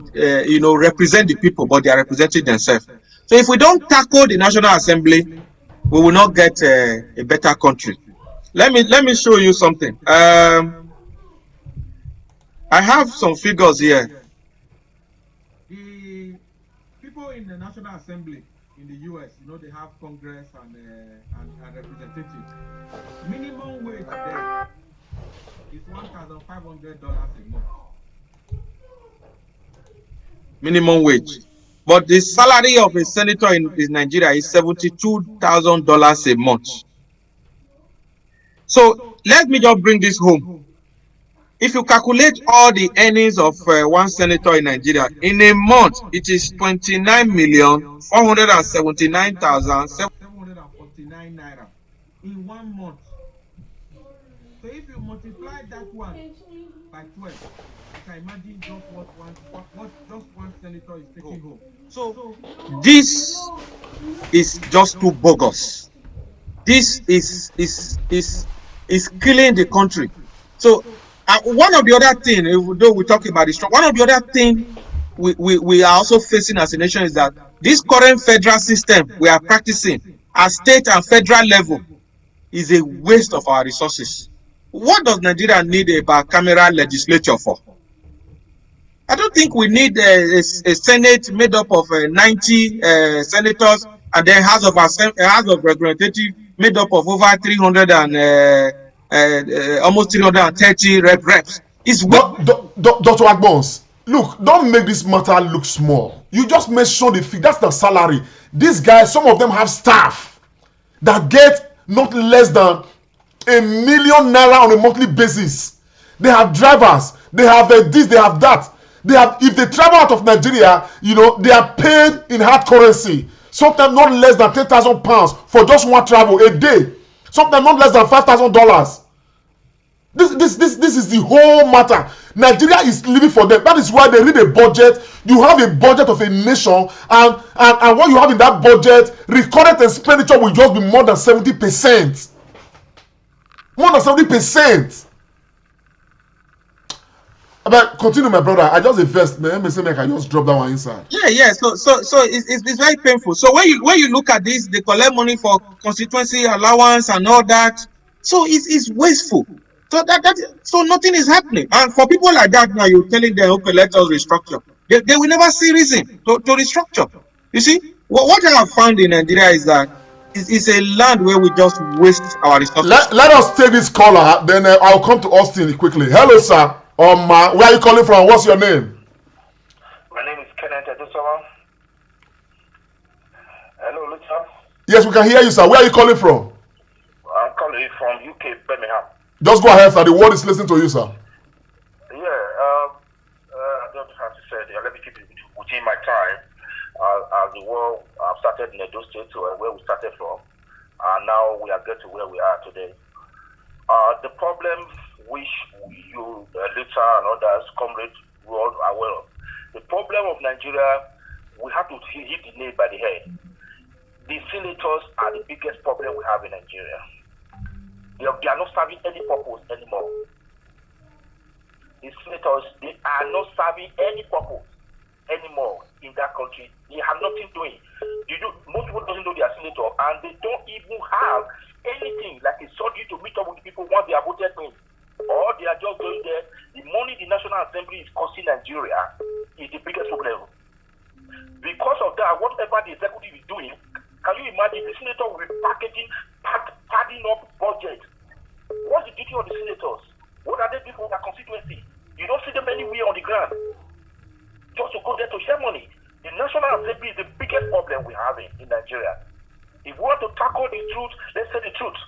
Speaker 4: represent the people, but they are representing themselves. So if we don't tackle the National Assembly, we will not get a better country. Let me show you something. I have some figures here.
Speaker 6: National Assembly in the US, they have Congress and representatives. Minimum wage there is $1,500 a month.
Speaker 4: Minimum wage. But the salary of a senator in Nigeria is $72,000 a month. So let me just bring this home. If you calculate all the earnings of one senator in Nigeria, in a month, it is
Speaker 6: 29,479,749 naira in 1 month. So if you multiply that one by 12, you can imagine just what one senator is taking home.
Speaker 4: So this is just too bogus. This is killing the country. So one of the other things, though we talk about this, one of the other things we are also facing as a nation is that this current federal system we are practicing at state and federal level is a waste of our resources. What does Nigeria need a bicameral legislature for? I don't think we need a Senate made up of 90 senators and then House of Representatives made up of over 300 and almost 330 reps.
Speaker 2: Dr. Agbons, look, don't make this matter look small. You just mentioned the fee. That's the salary. These guys, some of them have staff that get not less than $1 million on a monthly basis. They have drivers. They have this. They have that. They have. If they travel out of Nigeria, they are paid in hard currency. Sometimes not less than £10,000 for just one travel a day. Sometimes not less than $5,000. This is the whole matter. Nigeria is living for them. That is why they read a budget. You have a budget of a nation, and what you have in that budget, recurrent expenditure will just be more than 70%. More than 70%. But continue, my brother. I just invest. Let me say, I just drop that one inside.
Speaker 4: Yeah. So it's very painful. So when you look at this, they collect money for constituency allowance and all that. So it's wasteful. So so nothing is happening. And for people like that now, you're telling them, okay, let us restructure. They will never see reason to restructure. You see, what I have found in Nigeria is that it's a land where we just waste our resources.
Speaker 2: Let us take this caller, then I'll come to Austin quickly. Hello, sir. Where are you calling from? What's your name?
Speaker 5: My name is Kenneth Edusoma. Hello, Lucha.
Speaker 2: Yes, we can hear you, sir. Where are you calling from?
Speaker 5: I'm calling from UK, Birmingham.
Speaker 2: Just go ahead, sir. The world is listening to you, sir.
Speaker 5: Yeah, I don't have to say, let me keep it within my time. As the world started in Edo State, where we started from, and now we are getting to where we are today. The problem which you, Luther and others, Comrade, we all are aware of. The problem of Nigeria, we have to hit the nail by the head. The senators are the biggest problem we have in Nigeria. They are not serving any purpose anymore. The senators, they are not serving any purpose anymore in that country. They have nothing doing. Most people don't know they are senator, and they don't even have anything like a surgery to meet up with the people once they are voted in. Or they are just going there. The money the National Assembly is costing Nigeria is the biggest problem. Because of that, whatever the executive is doing, can you imagine the senator will be padding up budget? What's the duty of the senators? What are they doing for their constituency? You don't see them anywhere on the ground. Just to go there to share money. The National Assembly is the biggest problem we have in Nigeria. If we want to tackle the truth, let's say the truth.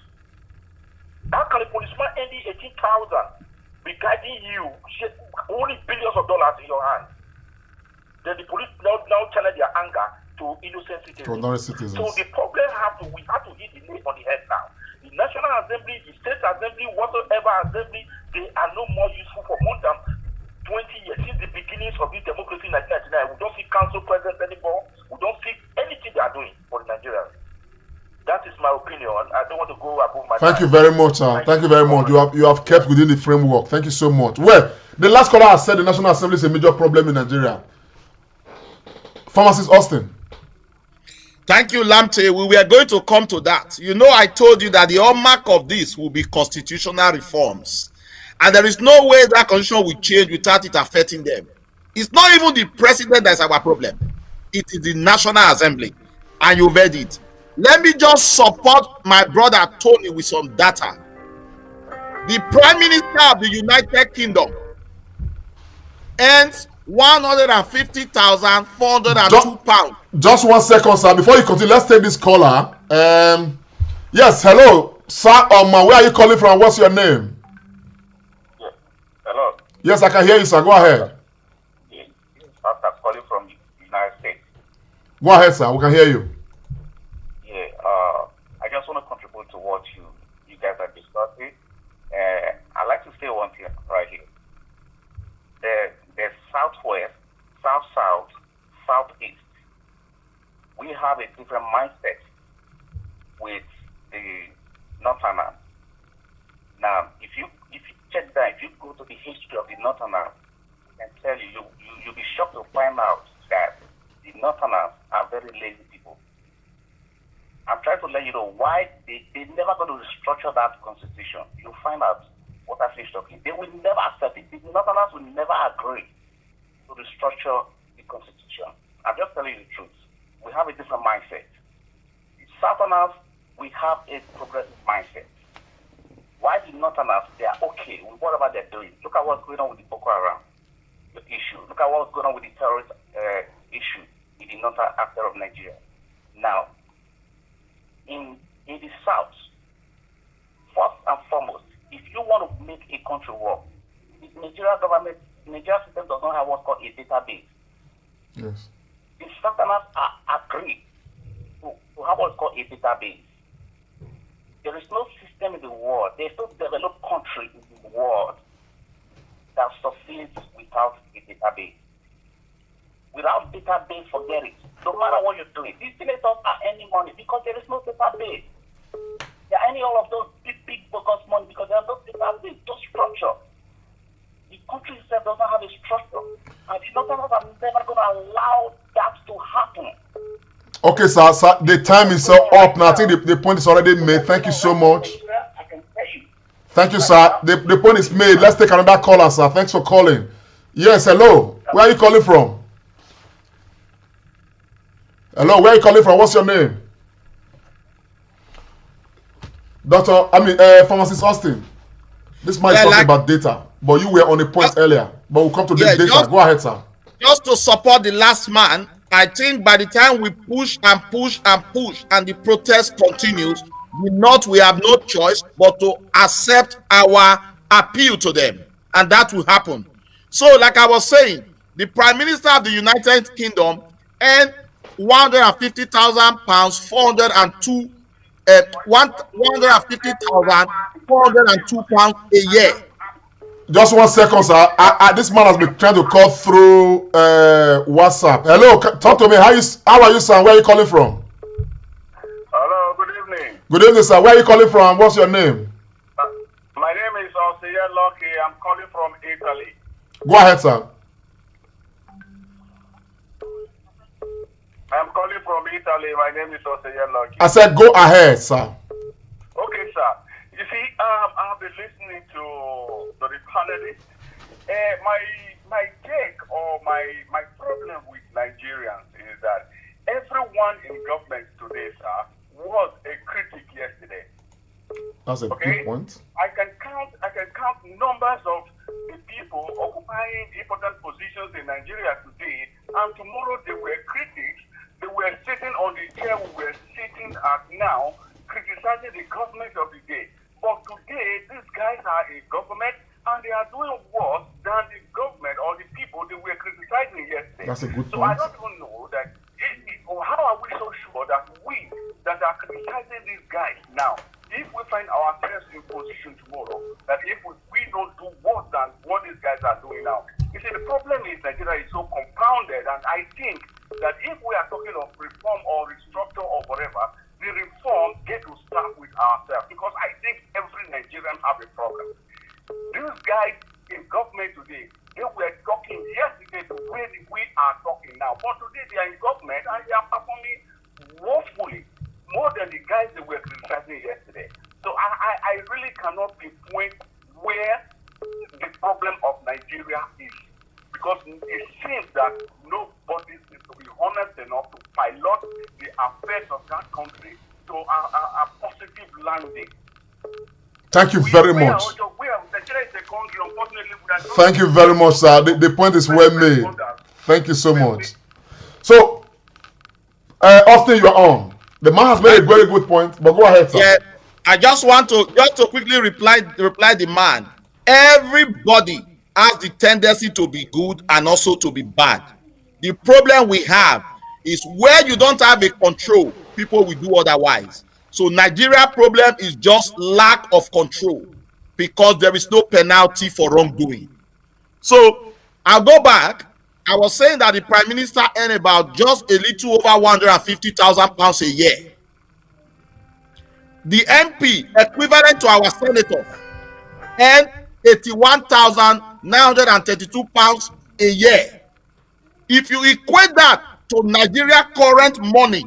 Speaker 5: How can a policeman earning 18,000 be guiding you, only billions of dollars in your hand? Then the police now channel their anger to innocent citizens. So the problem we have to hit the nail on the head now. The National Assembly, the State Assembly, whatsoever assembly, they are no more useful for more than 20 years. Since the beginnings of this democracy in 1999, we don't see council presidents anymore. We don't see anything they are doing for the Nigerians. That is my opinion. I don't want to go above my
Speaker 2: Thank you very much, sir. Thank you very much. You have kept within the framework. Thank you so much. Well, the last caller has said the National Assembly is a major problem in Nigeria. Pharmacist Austin.
Speaker 3: Thank you, Lamte. We were going to come to that. I told you that the hallmark of this will be constitutional reforms. And there is no way that constitution will change without it affecting them. It's not even the president that's our problem. It is the National Assembly, and you've heard it. Let me just support my brother Tony with some data. The Prime Minister of the United Kingdom earns £150,402.
Speaker 2: Just 1 second, sir. Before you continue, let's take this caller. Yes, hello, sir. Where are you calling from? What's your name?
Speaker 7: Yes. Hello.
Speaker 2: Yes, I can hear you, sir. Go ahead.
Speaker 7: Yes. I'm calling from the United States.
Speaker 2: Go ahead, sir. We can hear you.
Speaker 7: Yeah. I just want to contribute to what you guys are discussing. I'd like to say one thing right here. The Southwest, South, Southeast. We have a different mindset with the Northerners. Now, if you check that, if you go to the history of the Northerners, I can tell you, you'll be shocked to find out that the Northerners are very lazy people. I'm trying to let you know why they never going to restructure that constitution. You'll find out what I finished talking. They will never accept it. The Northerners will never agree to restructure the constitution. I'm just telling you the truth. We have a different mindset. The Southerners, we have a progressive mindset. Why the Northerners, they are okay with whatever they're doing. Look at what's going on with the Boko Haram issue. Look at what's going on with the terrorist issue in the northern after of Nigeria. Now, in the South, first and foremost, if you want to make a country work, the Nigerian system does not have what's called a database.
Speaker 2: Yes.
Speaker 7: The Southerners are agreed to have what's called a database. There is no system in the world, there is no developed country in the world that succeeds without a database. Without database, forget it. No matter what you're doing, these senators are earning money because there is no database. They are earning all of those big bogus money because there is no database, no structure. The country itself does not have a structure. And the Northerners are never going to allow that to happen.
Speaker 2: Okay, sir. The time is up now. I think the point is already made. Thank you so much.
Speaker 7: I can tell you.
Speaker 2: Thank you, sir. The point is made. Let's take another caller, sir. Thanks for calling. Yes, hello. Where are you calling from? Hello, where are you calling from? What's your name? Pharmacist Austin. This man is talking about data, but you were on a point earlier. But we'll come to this data. Go ahead, sir.
Speaker 3: Just to support the last man, I think by the time we push and the protest continues, the North will have no choice but to accept our appeal to them, and that will happen. So, like I was saying, the Prime Minister of the United Kingdom earned £150,000, 150,402 pounds a year.
Speaker 2: Just 1 second, sir. This man has been trying to call through WhatsApp. Hello, talk to me. How are you, sir? Where are you calling from?
Speaker 7: Hello, good evening.
Speaker 2: Good evening, sir. Where are you calling from? What's your name?
Speaker 7: My name is Osea Lucky. I'm calling from Italy.
Speaker 2: Go ahead, sir.
Speaker 7: I'm calling from Italy. My name is Osea Lucky.
Speaker 2: I said go ahead, sir.
Speaker 7: Okay, sir. You see, I've been listening to the panelists. My take or my problem with Nigerians is that everyone in government today, sir, was a critic yesterday.
Speaker 2: That's a good point.
Speaker 7: I can count numbers of the people occupying important positions in Nigeria today, and tomorrow they were critics. They were sitting on the chair we were sitting at now, criticizing the government of the day. But today, these guys are a government, and they are doing worse than the government or the people they were criticizing yesterday.
Speaker 2: That's a good point.
Speaker 7: So I don't even know that. How are we so sure that we that are criticizing these guys now, if we find ourselves in position tomorrow, that if we don't do worse than what these guys are doing now? You see, the problem is Nigeria is so compounded, and I think that if we are talking of reform or restructure or whatever, the reform get to start with ourselves, because I think every Nigerian have a problem. These guys in government today, they were talking yesterday the way we are talking now, but today they are in government and they are performing woefully more than the guys they were criticizing yesterday. So I really cannot pinpoint where the problem of Nigeria is, because it seems that nobody but is to be honest enough to pilot the affairs of that country to a positive landing.
Speaker 2: Thank you very much.
Speaker 7: Nigeria is a country, unfortunately,
Speaker 2: thank you very much, sir. The point is well made. Thank you so much. So, Austin, you are on. The man has made a very good point, but go ahead, sir.
Speaker 3: Yeah, I just want to quickly reply the man. Everybody has the tendency to be good and also to be bad. The problem we have is where you don't have a control, people will do otherwise. So Nigeria problem is just lack of control because there is no penalty for wrongdoing. So I'll go back. I was saying that the Prime Minister earned about just a little over £150,000 a year. The MP, equivalent to our senators, earn £81,932 a year. If you equate that to Nigeria current money,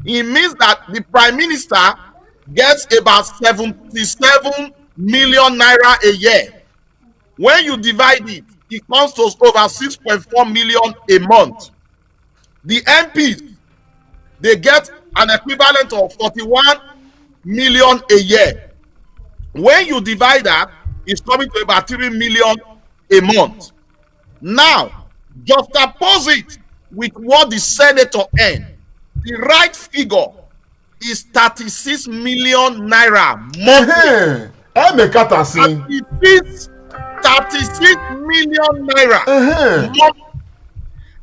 Speaker 3: it means that the Prime Minister gets about 77 million naira a year. When you divide it, it comes to over 6.4 million a month. The MPs, they get an equivalent of 41 million a year. When you divide that, it's coming to about 3 million a month. Now, juxtapose it with what the senator earned. The right figure is 36 million naira monthly. 36 million naira monthly.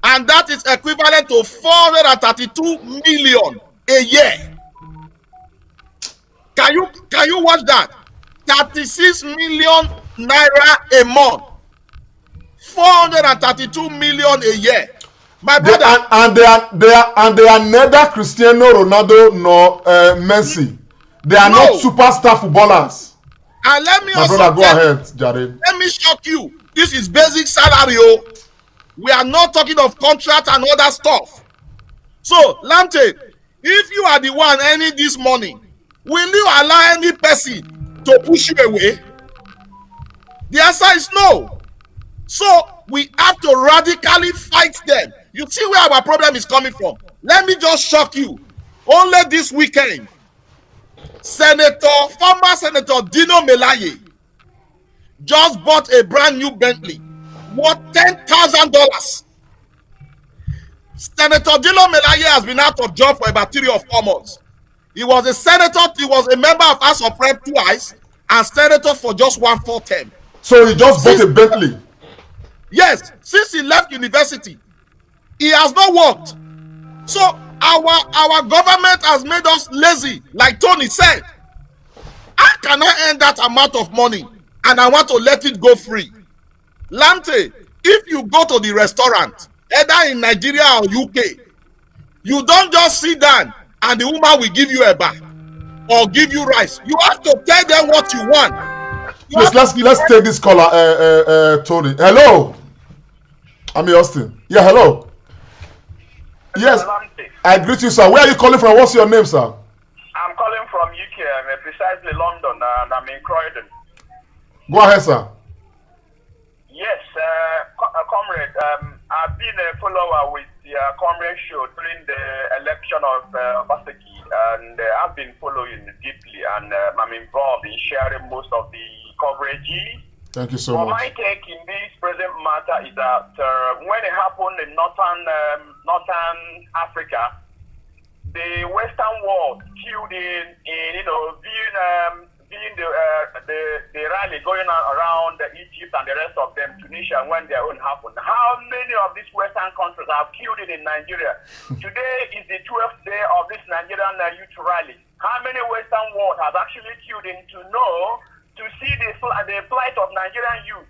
Speaker 3: And that is equivalent to 432 million a year. Can you watch that? 36 million naira a month, 432 million a year. My brother,
Speaker 2: they are neither Cristiano Ronaldo nor Messi. They are not superstar footballers.
Speaker 3: And let me
Speaker 2: my brother, go ahead, Jared.
Speaker 3: Let me shock you. This is basic salary. We are not talking of contract and other stuff. So, Lante, if you are the one earning this money, will you allow any person to push you away? The answer is no. So we have to radically fight them. You see where our problem is coming from. Let me just shock you. Only this weekend, former Senator Dino Melaye just bought a brand new Bentley worth $10,000. Senator Dino Melaye has been out of job for about 3 or 4 months. He was a senator, he was a member of House of Rep twice, and senator for just 1/4 term.
Speaker 2: So he just bought a Bentley?
Speaker 3: Yes, since he left university, he has not worked. So our government has made us lazy, like Tony said. How can I earn that amount of money and I want to let it go free? Lante, if you go to the restaurant, either in Nigeria or UK, you don't just sit down and the woman will give you a bar or give you rice. You have to tell them what you want.
Speaker 2: Please, let's take this caller, Tony. Hello, I'm Austin. Yeah, hello. Yes, I greet you, sir. Where are you calling from? What's your name, sir?
Speaker 7: I'm calling from UK, precisely London, and I'm in Croydon.
Speaker 2: Go ahead, sir.
Speaker 7: Yes, Comrade, I've been a follower with the Comrade show during the election of Baseki, and I've been following deeply, and I'm involved in sharing most of the coverage.
Speaker 2: Thank you so much.
Speaker 7: My take in this present matter is that when it happened in northern Africa, the Western world queued in viewing the rally going on around Egypt and the rest of them, Tunisia, when their own happened. How many of these Western countries have queued in Nigeria? Today is the 12th day of this Nigerian youth rally. How many Western world has actually queued in to see the plight of Nigerian youth?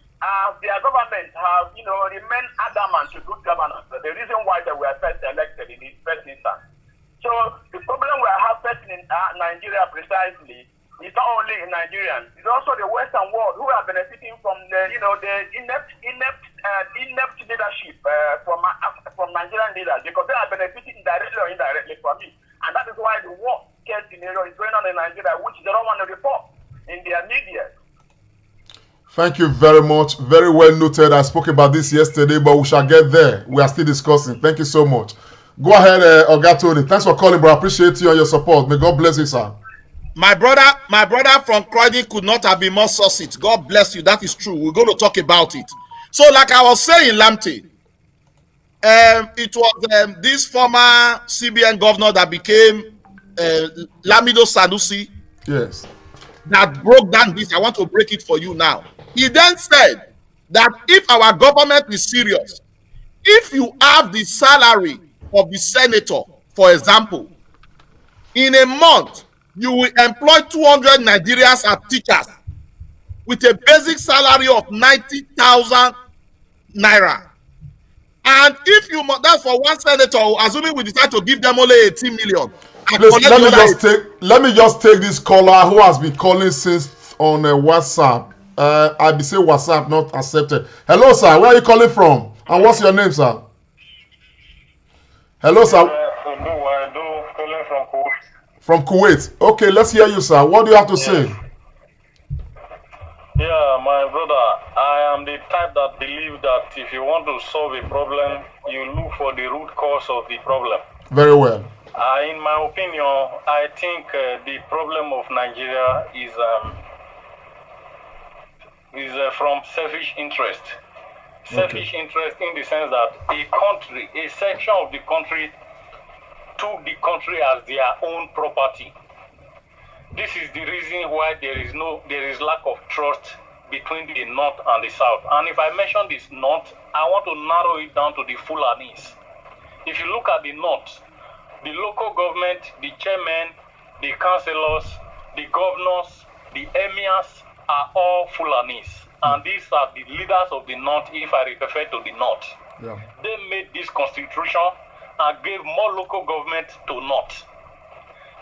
Speaker 7: Their government have, remained adamant to good governance. The reason why they were first elected in the first instance. So the problem we have facing in Nigeria precisely is not only in Nigerians, it's also the Western world who are benefiting from the inept leadership from Nigerian leaders, because they are benefiting directly or indirectly from it. And that is why the worst case scenario is going on in Nigeria, which they don't want to report in their media.
Speaker 2: Thank you very much. Very well noted. I spoke about this yesterday, but we shall get there. We are still discussing. Thank you so much. Go ahead, Oga Tony. Thanks for calling, bro. I appreciate you and your support. May God bless you, sir.
Speaker 3: My brother from Croydon could not have been more succinct. God bless you. That is true. We're going to talk about it. So, like I was saying, Lamte, it was this former CBN governor that became Lamido Sanusi
Speaker 2: Yes.
Speaker 3: that broke down this. I want to break it for you now. He then said that if our government is serious, if you have the salary of the senator, for example, in a month, you will employ 200 Nigerians as teachers with a basic salary of 90,000 naira. And if you, that's for one senator, assuming we decide to give them only 18 million.
Speaker 2: Please, let me just take this caller who has been calling since on WhatsApp. I be say WhatsApp not accepted. Hello, sir. Where are you calling from? And what's your name, sir? Hello, sir. From Kuwait. Okay, let's hear you, sir. What do you have to say?
Speaker 8: Yeah, my brother, I am the type that believe that if you want to solve a problem, you look for the root cause of the problem.
Speaker 2: Very well.
Speaker 8: In my opinion, I think the problem of Nigeria is from selfish interest. Selfish interest in the sense that a section of the country took the country as their own property. This is the reason why there is lack of trust between the north and the south. And if I mention this north, I want to narrow it down to the Fulanis. If you look at the north, the local government, the chairmen, the councillors, the governors, the emirs are all Fulanis. And these are the leaders of the north, if I refer to the north.
Speaker 2: Yeah.
Speaker 8: They made this constitution and gave more local government to north.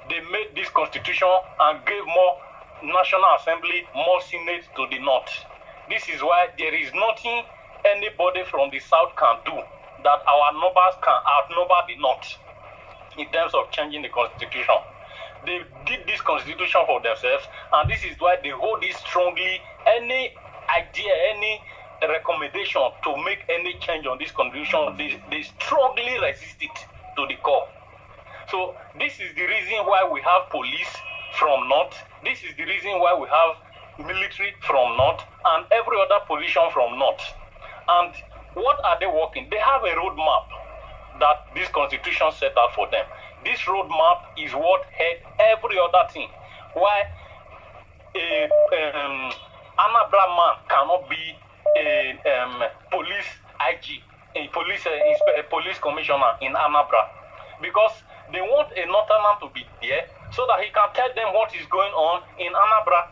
Speaker 8: They made this constitution and gave more National Assembly, more Senate to the north. This is why there is nothing anybody from the south can do that our neighbors can outnumber the north in terms of changing the constitution. They did this constitution for themselves, and this is why they hold it strongly. Any idea, any recommendation to make any change on this constitution, they strongly resist it to the core. So this is the reason why we have police from north. This is the reason why we have military from north and every other position from north. And what are they working? They have a roadmap that this constitution set out for them. This roadmap is what had every other thing. Why a Anambra man cannot be a police IG, a police commissioner in Anambra, because they want a northerner to be there so that he can tell them what is going on in Anambra.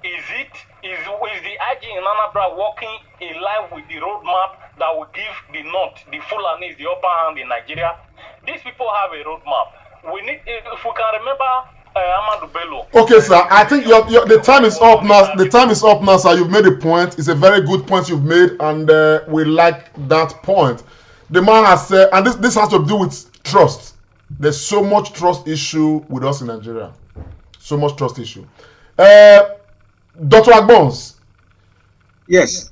Speaker 8: Is the IG in Anambra working in line with the roadmap that will give the north, the Fulanis, the upper hand in Nigeria? These people have a roadmap. We need, if we can remember Amadou Bello.
Speaker 2: Okay, sir. I think the time is up now. The time is up now, sir. You've made a point. It's a very good point you've made, and we like that point. The man has said, and this has to do with trust. There's so much trust issue with us in Nigeria. So much trust issue. Dr. Agbons.
Speaker 4: Yes.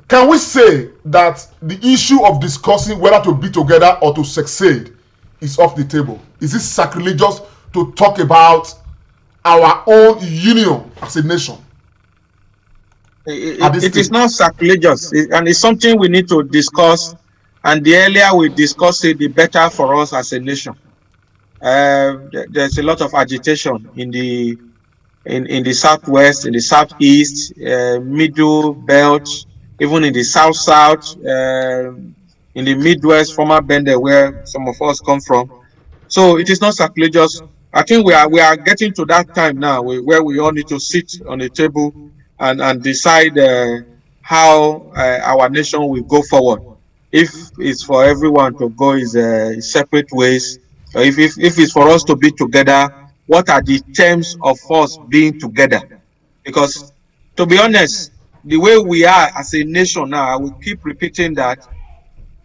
Speaker 2: Can we say that the issue of discussing whether to be together or to succeed is off the table? Is it sacrilegious to talk about our own union as a nation?
Speaker 4: It is not sacrilegious, and it's something we need to discuss. And the earlier we discuss it, the better for us as a nation. There's a lot of agitation in the southwest, in the southeast, middle belt, even in the south, in the midwest, former Bende, where some of us come from. So it is not sacrilegious. I think we are getting to that time now where we all need to sit on the table and decide how our nation will go forward. If it's for everyone to go separate ways, or if it's for us to be together, what are the terms of us being together? Because to be honest, the way we are as a nation now, I will keep repeating that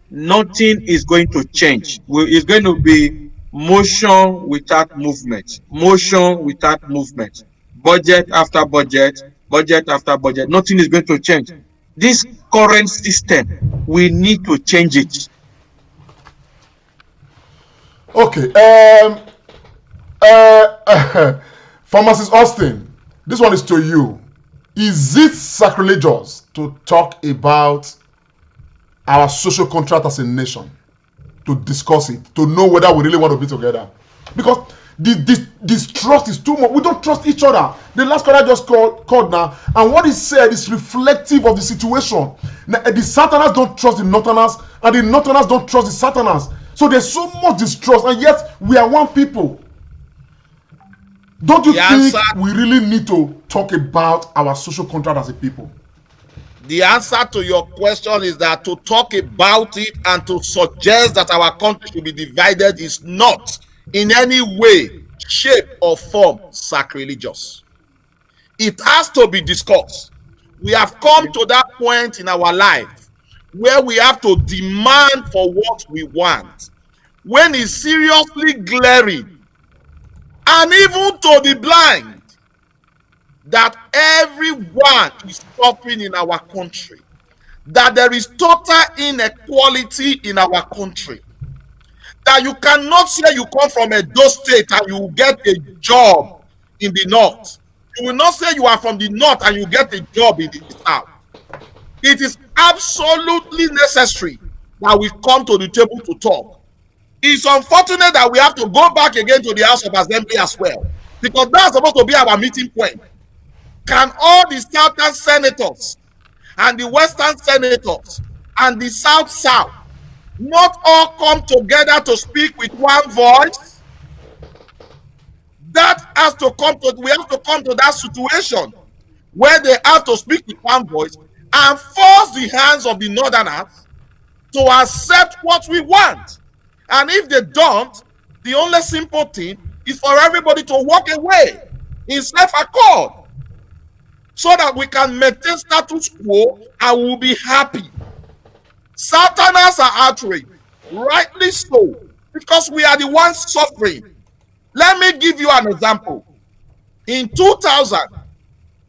Speaker 4: nothing is going to change. It's going to be motion without movement, motion without movement, budget after budget, budget after budget, nothing is going to change. This current system, we need to change it.
Speaker 2: Okay. Pharmacist Austin, this one is to you. Is it sacrilegious to talk about our social contract as a nation, to discuss it, to know whether we really want to be together? Because this trust is too much. We don't trust each other. The last caller just called now, and what he said is reflective of the situation. Now, the Southerners don't trust the Northerners, and the Northerners don't trust the Southerners. So there's so much distrust, and yet we are one people. Don't you think we really need to talk about our social contract as a people?
Speaker 3: The answer to your question is that to talk about it and to suggest that our country should be divided is not in any way, shape, or form sacrilegious. It has to be discussed. We have come to that point in our life where we have to demand for what we want, when it's seriously glaring and even to the blind that everyone is suffering in our country, that there is total inequality in our country, that you cannot say you come from Edo State and you get a job in the north. You will not say you are from the north and you get a job in the south. It is absolutely necessary that we come to the table to talk. It's unfortunate that we have to go back again to the House of Assembly as well, because that's supposed to be our meeting point. Can all the Southern senators and the Western senators and the South not all come together to speak with one voice? That has to come to, we have to come to that situation where they have to speak with one voice and force the hands of the Northerners to accept what we want. And if they don't, the only simple thing is for everybody to walk away in self-accord, so that we can maintain status quo and we'll be happy. Southerners are outraged, rightly so, because we are the ones suffering. Let me give you an example. In 2000,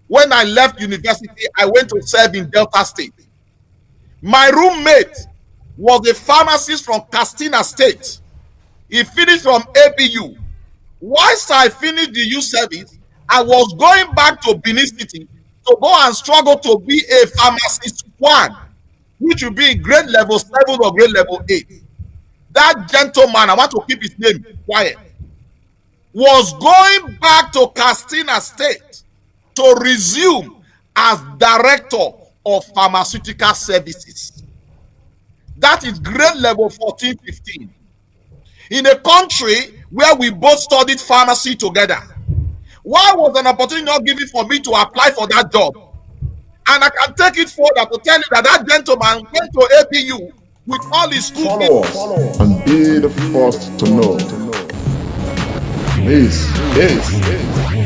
Speaker 3: when I left university, I went to serve in Delta State. My roommate was a pharmacist from Katsina State. He finished from ABU. Once I finished the youth service, I was going back to Benin City to go and struggle to be a pharmacist 1, which will be in grade level 7 or grade level 8. That gentleman, I want to keep his name quiet, was going back to Katsina State to resume as director of pharmaceutical services. That is grade level 14, 15. In a country where we both studied pharmacy together, why was an opportunity not given for me to apply for that job? And I can take it further to tell you that that gentleman went to APU with all his school fees.
Speaker 1: Follow us and be the first to know. This is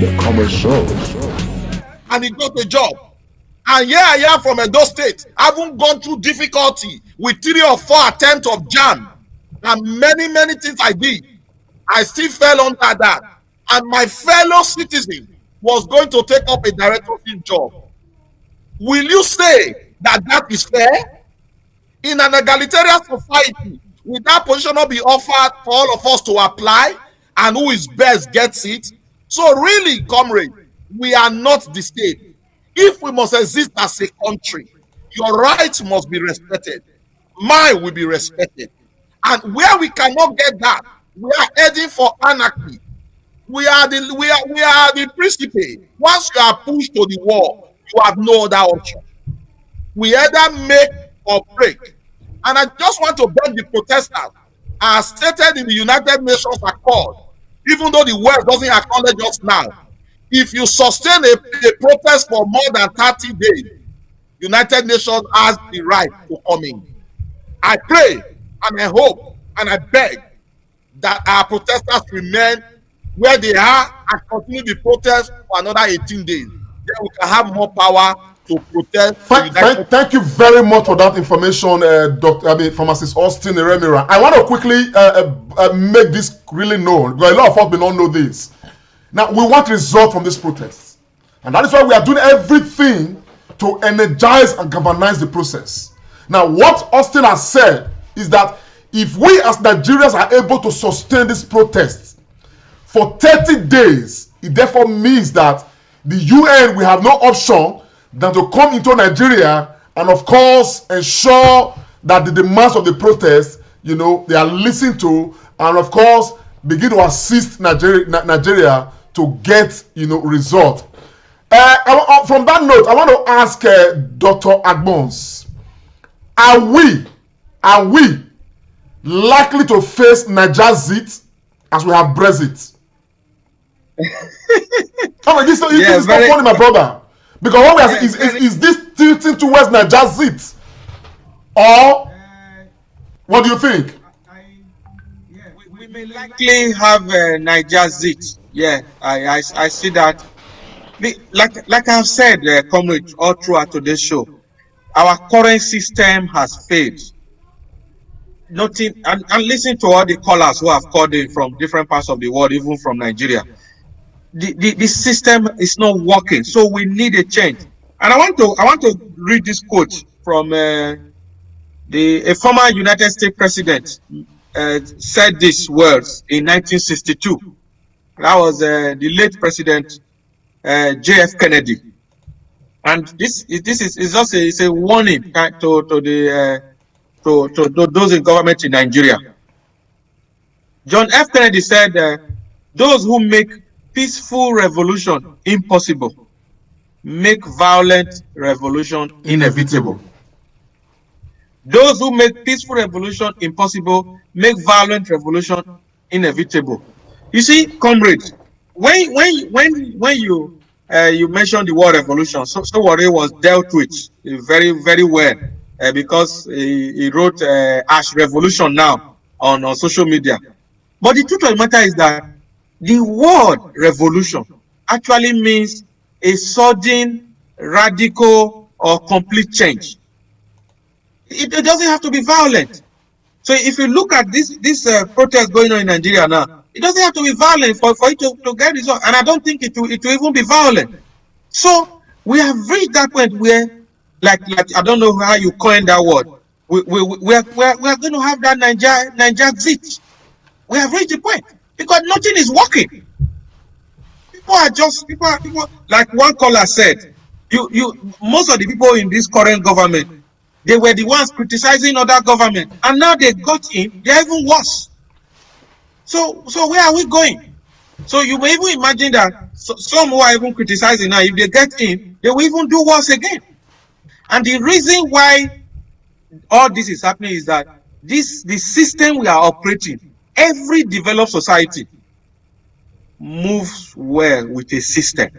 Speaker 1: the Comrade Show.
Speaker 3: And he got a job. And here I am from Edo State. I haven't gone through difficulty with 3 or 4 attempts of JAM and many things I did. I still fell under that. And my fellow citizen was going to take up a directorship job. Will you say that that is fair? In an egalitarian society, will that position not be offered for all of us to apply, and who is best gets it? So really, comrade, we are not the state. If we must exist as a country, your rights must be respected. Mine will be respected. And where we cannot get that, we are heading for anarchy. We are the principle. Once you are pushed to the wall, you have no other option. We either make or break. And I just want to beg the protesters, as stated in the United Nations Accord, even though the world doesn't acknowledge us now, if you sustain a protest for more than 30 days, United Nations has the right to come in. I pray and I hope and I beg that our protesters remain where they are and continue the protest for another 18 days. Then we can have more power to protest.
Speaker 2: Thank you very much for that information, Pharmacist Austin Eremira. I want to quickly make this really known, because a lot of us may not know this. Now, we want results from this protest. And that is why we are doing everything to energize and galvanize the process. Now, what Austin has said is that if we as Nigerians are able to sustain this protest for 30 days, it therefore means that the UN will have no option than to come into Nigeria and, of course, ensure that the demands of the protest, they are listened to, and, of course, begin to assist Nigeria to get, result. From that note, I want to ask Dr. Agbons, are we likely to face Nigerzit as we have Brexit? This is not funny, my brother. Because what we are saying is this tilting towards Nigerzit? Or what do you think?
Speaker 4: We may likely have Nigerzit. Yeah, I see that. Like I've said, Comrade, all throughout today's show, our current system has failed. Nothing, and listen to all the callers who have called in from different parts of the world, even from Nigeria. The system is not working, so we need a change. And I want to read this quote from a former United States president. Said these words in 1962. That was the late President J.F. Kennedy. And this is just a warning to those in government in Nigeria. John F. Kennedy said, "Those who make peaceful revolution impossible make violent revolution inevitable. Those who make peaceful revolution impossible make violent revolution inevitable." You see, comrades, when you mentioned the word revolution, so Sowore was dealt with very, very well because he wrote Ash Revolution now on social media. But the truth of the matter is that the word revolution actually means a sudden, radical, or complete change. It doesn't have to be violent. So if you look at this protest going on in Nigeria now, it doesn't have to be violent for it to get results. And I don't think it will even be violent. So we have reached that point where, like I don't know how you coined that word. We are going to have that Nigerzit. We have reached the point because nothing is working. People like one caller said, most of the people in this current government, they were the ones criticizing other government, and now they got in, they're even worse. So where are we going? So you may even imagine that some who are even criticizing now, if they get in, they will even do worse again. And the reason why all this is happening is that the system we are operating, every developed society moves well with a system.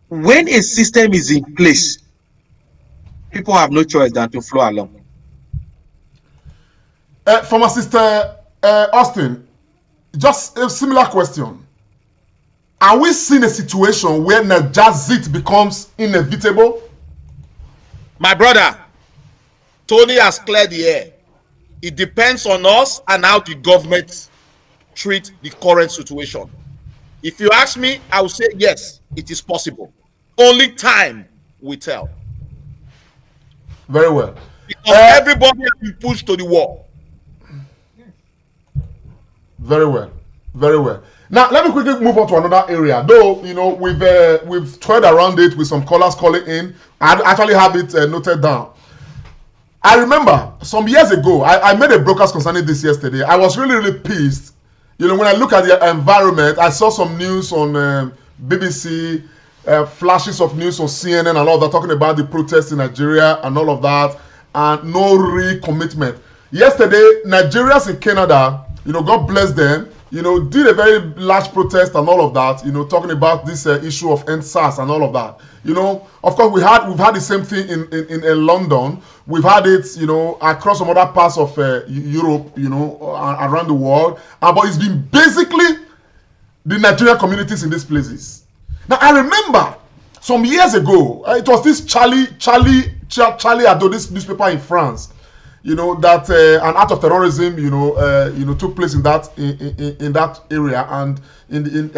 Speaker 4: When a system is in place, people have no choice than to flow along.
Speaker 2: Former Sister Austin, just a similar question. Are we seeing a situation where Nigerzit becomes inevitable?
Speaker 3: My brother, Tony has cleared the air. It depends on us and how the government treat the current situation. If you ask me, I will say yes, it is possible. Only time will tell.
Speaker 2: Very well.
Speaker 3: Because everybody has been pushed to the wall.
Speaker 2: Very well. Very well. Now, let me quickly move on to another area. Though, we've toyed around it with some callers calling in. I actually have it noted down. I remember some years ago, I made a broadcast concerning this yesterday. I was really, really pissed. When I look at the environment, I saw some news on BBC, flashes of news on CNN and all that, talking about the protests in Nigeria and all of that, and no real commitment. Yesterday, Nigerians in Canada, God bless them, did a very large protest and all of that, talking about this issue of Endsars and all of that. Of course, we've had the same thing in London. We've had it, across some other parts of Europe, around the world. But it's been basically the Nigerian communities in these places. Now, I remember some years ago, it was this Charlie Hebdo, this newspaper in France, that an act of terrorism, took place in that area, and in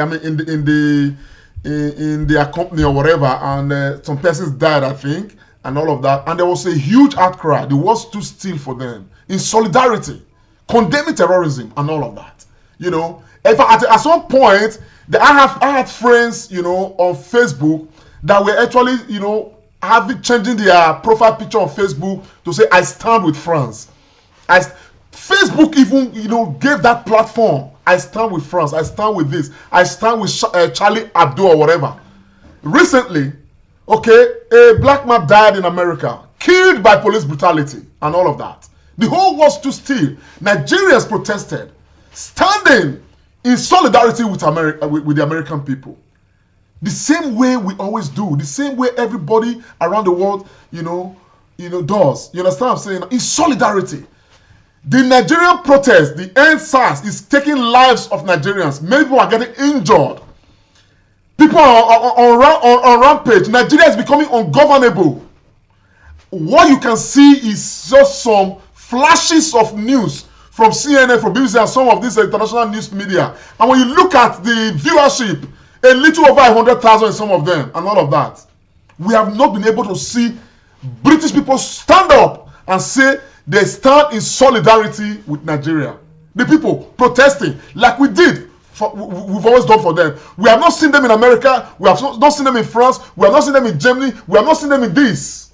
Speaker 2: in their company or whatever, and some persons died, I think, and all of that. And there was a huge outcry. The world stood still for them in solidarity, condemning terrorism and all of that. You know, if at some point, I had friends, you know, on Facebook that were actually, you know, changing their profile picture on Facebook to say, "I stand with France." Facebook even, you know, gave that platform. I stand with France. I stand with this. I stand with Charlie Hebdo or whatever. Recently, okay, a black man died in America, killed by police brutality and all of that. The whole world stood still. Nigerians protested, standing in solidarity with America, with the American people. The same way we always do. The same way everybody around the world, you know, does. You understand what I'm saying? In solidarity. The Nigerian protest, the Endsars, is taking lives of Nigerians. Many people are getting injured. People are on rampage. Nigeria is becoming ungovernable. What you can see is just some flashes of news from CNN, from BBC, and some of these international news media. And when you look at the viewership, a little over 100,000 in some of them, and all of that, we have not been able to see British people stand up and say they stand in solidarity with Nigeria. The people protesting like we did, we've always done for them. We have not seen them in America. We have not seen them in France. We have not seen them in Germany. We have not seen them in this.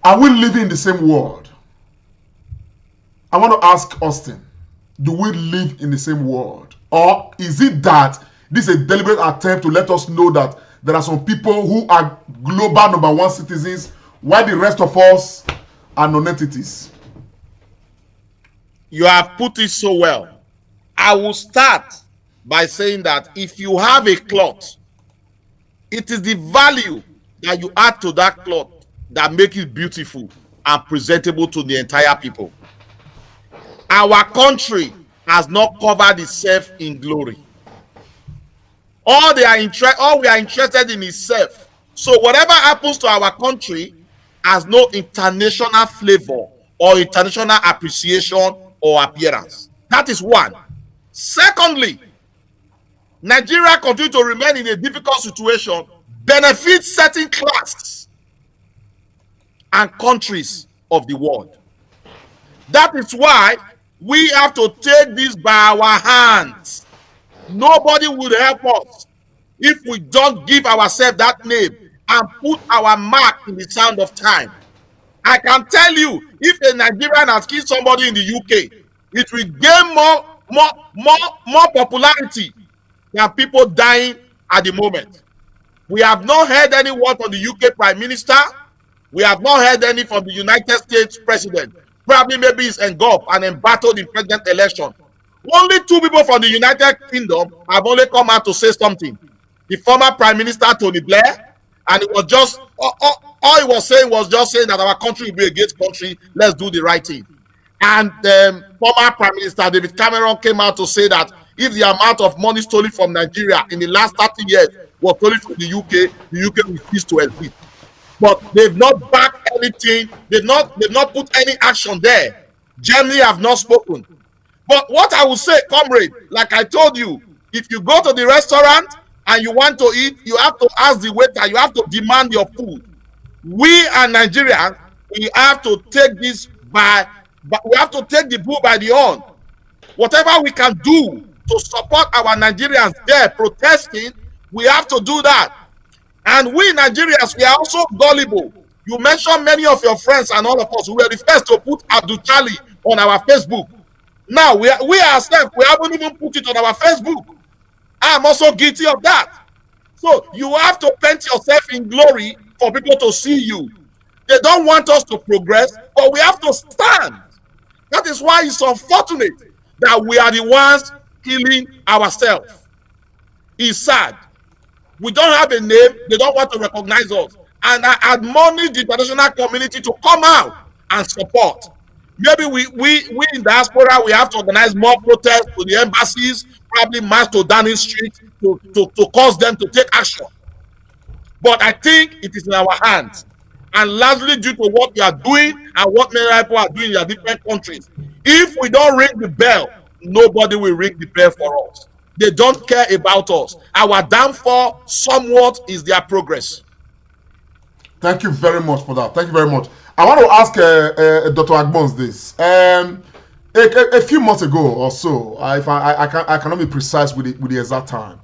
Speaker 2: Are we living in the same world? I want to ask Austin, do we live in the same world? Or is it that this is a deliberate attempt to let us know that there are some people who are global #1 citizens while the rest of us are non-entities?
Speaker 3: You have put it so well. I will start by saying that if you have a cloth, it is the value that you add to that cloth that make it beautiful and presentable to the entire people. Our country has not covered itself in glory. All we are interested in is self. So whatever happens to our country has no international flavor or international appreciation or appearance. That is one. Secondly, Nigeria continues to remain in a difficult situation, benefits certain classes and countries of the world. That is why we have to take this by our hands. Nobody will help us if we don't give ourselves that name and put our mark in the sand of time. I can tell you, if a Nigerian has killed somebody in the UK, it will gain more popularity than people dying at the moment. We have not heard any word from the UK Prime Minister. We have not heard any from the United States President. Probably maybe he's engulfed and embattled in president election. Only 2 people from the United Kingdom have only come out to say something. The former Prime Minister Tony Blair, and it was just all he was saying that our country will be a great country. Let's do the right thing. And former Prime Minister David Cameron came out to say that if the amount of money stolen from Nigeria in the last 30 years was stolen from the UK will cease to exist. But they've not backed anything. They've not put any action there. Germany have not spoken. But what I will say, comrade, like I told you, if you go to the restaurant and you want to eat, you have to ask the waiter, you have to demand your food. We are Nigerians, we have to take this we have to take the bull by the horn. Whatever we can do to support our Nigerians there protesting, we have to do that. And we Nigerians, we are also gullible. You mentioned many of your friends and all of us who were the first to put Abdul Charlie on our Facebook. Now, we ourselves, we haven't even put it on our Facebook. I'm also guilty of that. So you have to paint yourself in glory for people to see you. They don't want us to progress, but we have to stand. That is why it's unfortunate that we are the ones killing ourselves. It's sad. We don't have a name. They don't want to recognize us. And I admonish the international community to come out and support. Maybe we in diaspora, we have to organize more protests to the embassies, probably march to Downing Street to cause them to take action. But I think it is in our hands. And largely due to what we are doing and what many people are doing in their different countries. If we don't ring the bell, nobody will ring the bell for us. They don't care about us. Our downfall somewhat is their progress.
Speaker 2: Thank you very much for that. Thank you very much. I want to ask Dr. Agbons this. A few months ago or so, I cannot be precise with the exact time.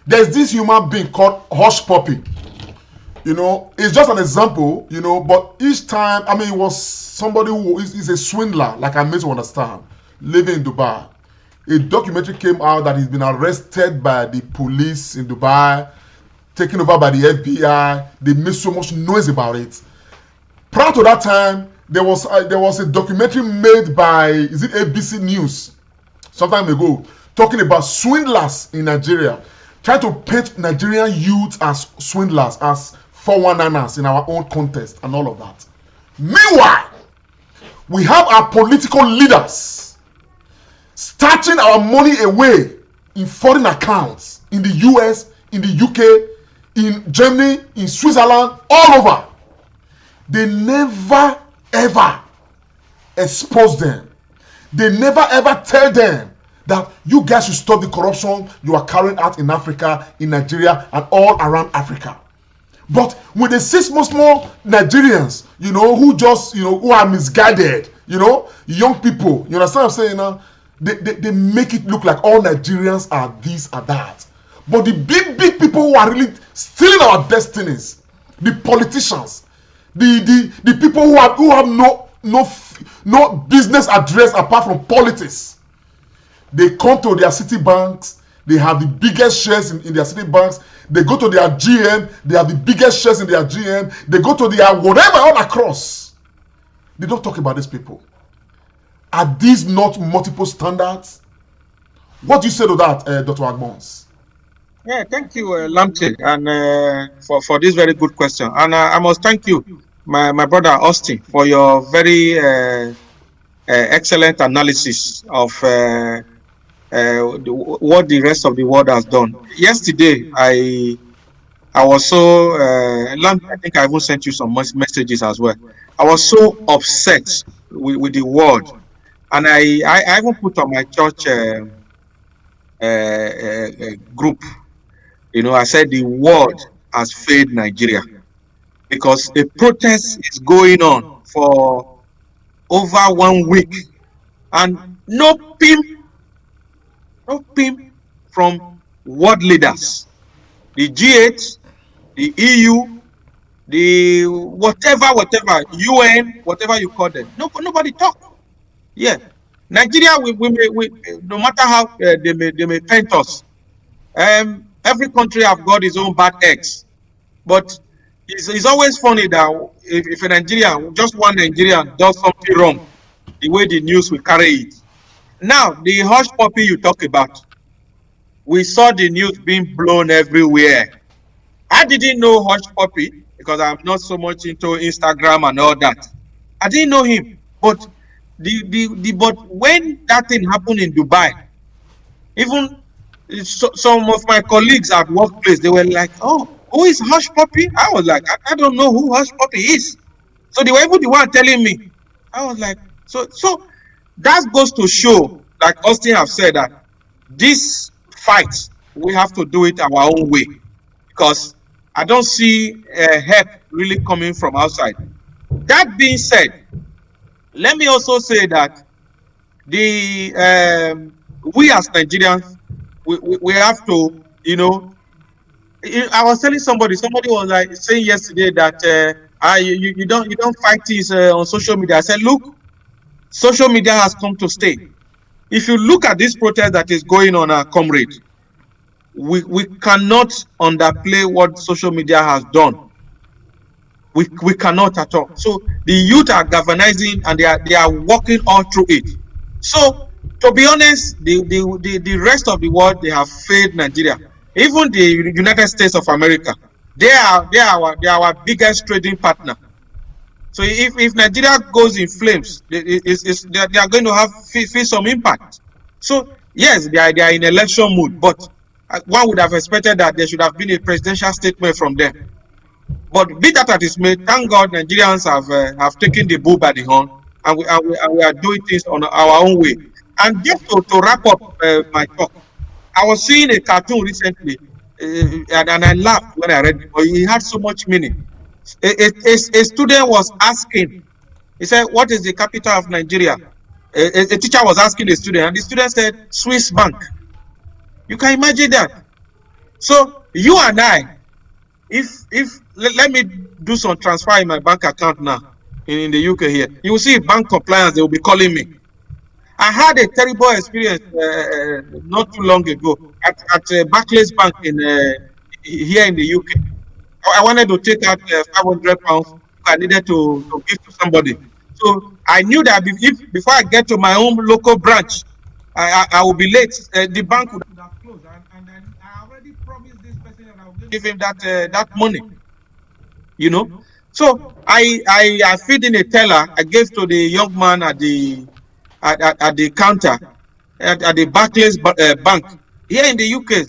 Speaker 2: There's this human being called Hush Puppy. You know, it's just an example, you know, but each time, I mean, it was somebody who is a swindler, like I made to understand, living in Dubai. A documentary came out that he's been arrested by the police in Dubai, taken over by the FBI. They made so much noise about it. Prior to that time, there was a documentary made by, is it ABC News, some time ago, talking about swindlers in Nigeria, trying to paint Nigerian youth as swindlers, as 419ers in our own context and all of that. Meanwhile, we have our political leaders starting our money away in foreign accounts in the US, in the UK, in Germany, in Switzerland, all over. They never ever expose them. They never ever tell them that you guys should stop the corruption you are carrying out in Africa, in Nigeria, and all around Africa. But when they see small Nigerians, you know, who just, you know, who are misguided, you know, young people, you understand what I'm saying now? They make it look like all Nigerians are this or that. But the big people who are really stealing our destinies, the politicians, the people who have no business address apart from politics, they come to their city banks. They have the biggest shares in their city banks. They go to their GM. They have the biggest shares in their GM. They go to their whatever all across. They don't talk about these people. Are these not multiple standards? What do you say to that, Dr. Agbons?
Speaker 4: Yeah, thank you, Lamte, and for this very good question. And I must thank you, my brother Austin, for your very excellent analysis of what the rest of the world has done. Yesterday, I was so I think I even sent you some messages as well. I was so upset with the world, and I even put on my church group. You know, I said the world has failed Nigeria because a protest is going on for over 1 week, and no pimp from world leaders, the G8, the EU, the whatever, UN, whatever you call them. Nobody talk. Yeah, Nigeria, we no matter how they may paint us. Every country have got its own bad eggs, but it's always funny that if a Nigerian, just one Nigerian, does something wrong, the way the news will carry it. Now, the hush puppy you talk about, we saw the news being blown everywhere. I didn't know Hush Puppy because I'm not so much into Instagram and all that. I didn't know him, but but when that thing happened in Dubai, even some of my colleagues at workplace, they were like, "Oh, who is Hush Puppy?" I was like, I don't know who Hush Puppy is." So they were even the one telling me. I was like, so that goes to show, like Austin have said, that this fight, we have to do it our own way, because I don't see help really coming from outside. That being said, let me also say that the we as Nigerians, we have to, you know, I was telling somebody was like saying yesterday that you don't fight this on social media. I said, look, social media has come to stay. If you look at this protest that is going on, Comrade, we cannot underplay what social media has done. We cannot at all. So the youth are galvanizing and they are working all through it. So to be honest, the rest of the world, they have failed Nigeria. Even the United States of America, they are our biggest trading partner. So if Nigeria goes in flames, they are going to feel some impact. So yes, they are in election mood, but one would have expected that there should have been a presidential statement from them. But be that as it may, thank God Nigerians have taken the bull by the horn, and we are doing things on our own way. And just to wrap up my talk, I was seeing a cartoon recently, and I laughed when I read it, but it had so much meaning. A student was asking, he said, "What is the capital of Nigeria?" A teacher was asking the student, and the student said, "Swiss Bank." You can imagine that. So you and I, if let me do some transfer in my bank account now in the UK here, you will see bank compliance, they will be calling me. I had a terrible experience not too long ago at Barclays Bank in here in the UK. I wanted to take out £500. I needed to give to somebody. So I knew that if before I get to my own local branch, I will be late. The bank would
Speaker 6: have closed, and I already promised this person that I will
Speaker 4: give him that money. You know. So I filled in a teller. I gave to the young man at the counter at the Barclays Bank here in the UK,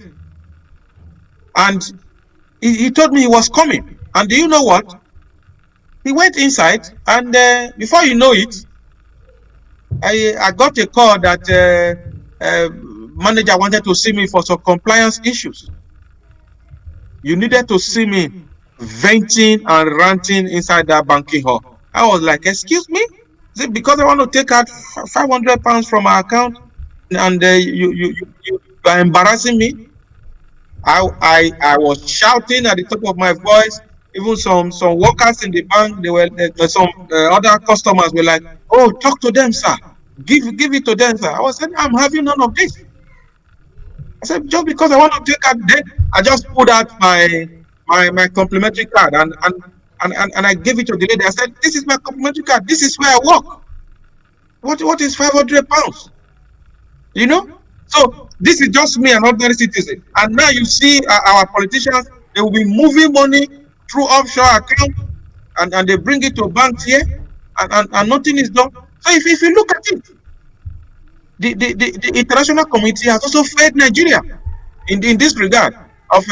Speaker 4: and he told me he was coming. And do you know what? He went inside, and before you know it, I got a call that manager wanted to see me for some compliance issues. You needed to see me venting and ranting inside that banking hall. I was like, "Excuse me? Is it because I want to take out £500 from my account, and you are embarrassing me?" I was shouting at the top of my voice. Even some workers in the bank, they were some other customers were like, "Oh, talk to them, sir. Give it to them, sir." I was saying, "I'm having none of this." I said, "Just because I want to take out," then I just pulled out my complimentary card and I gave it to the lady. I said, "This is my complimentary card. This is where I work. What is £500? You know?" So this is just me, an ordinary citizen. And now you see our politicians, they will be moving money through offshore accounts, and they bring it to banks here, and nothing is done. So if you look at it, the international community has also failed Nigeria in this regard of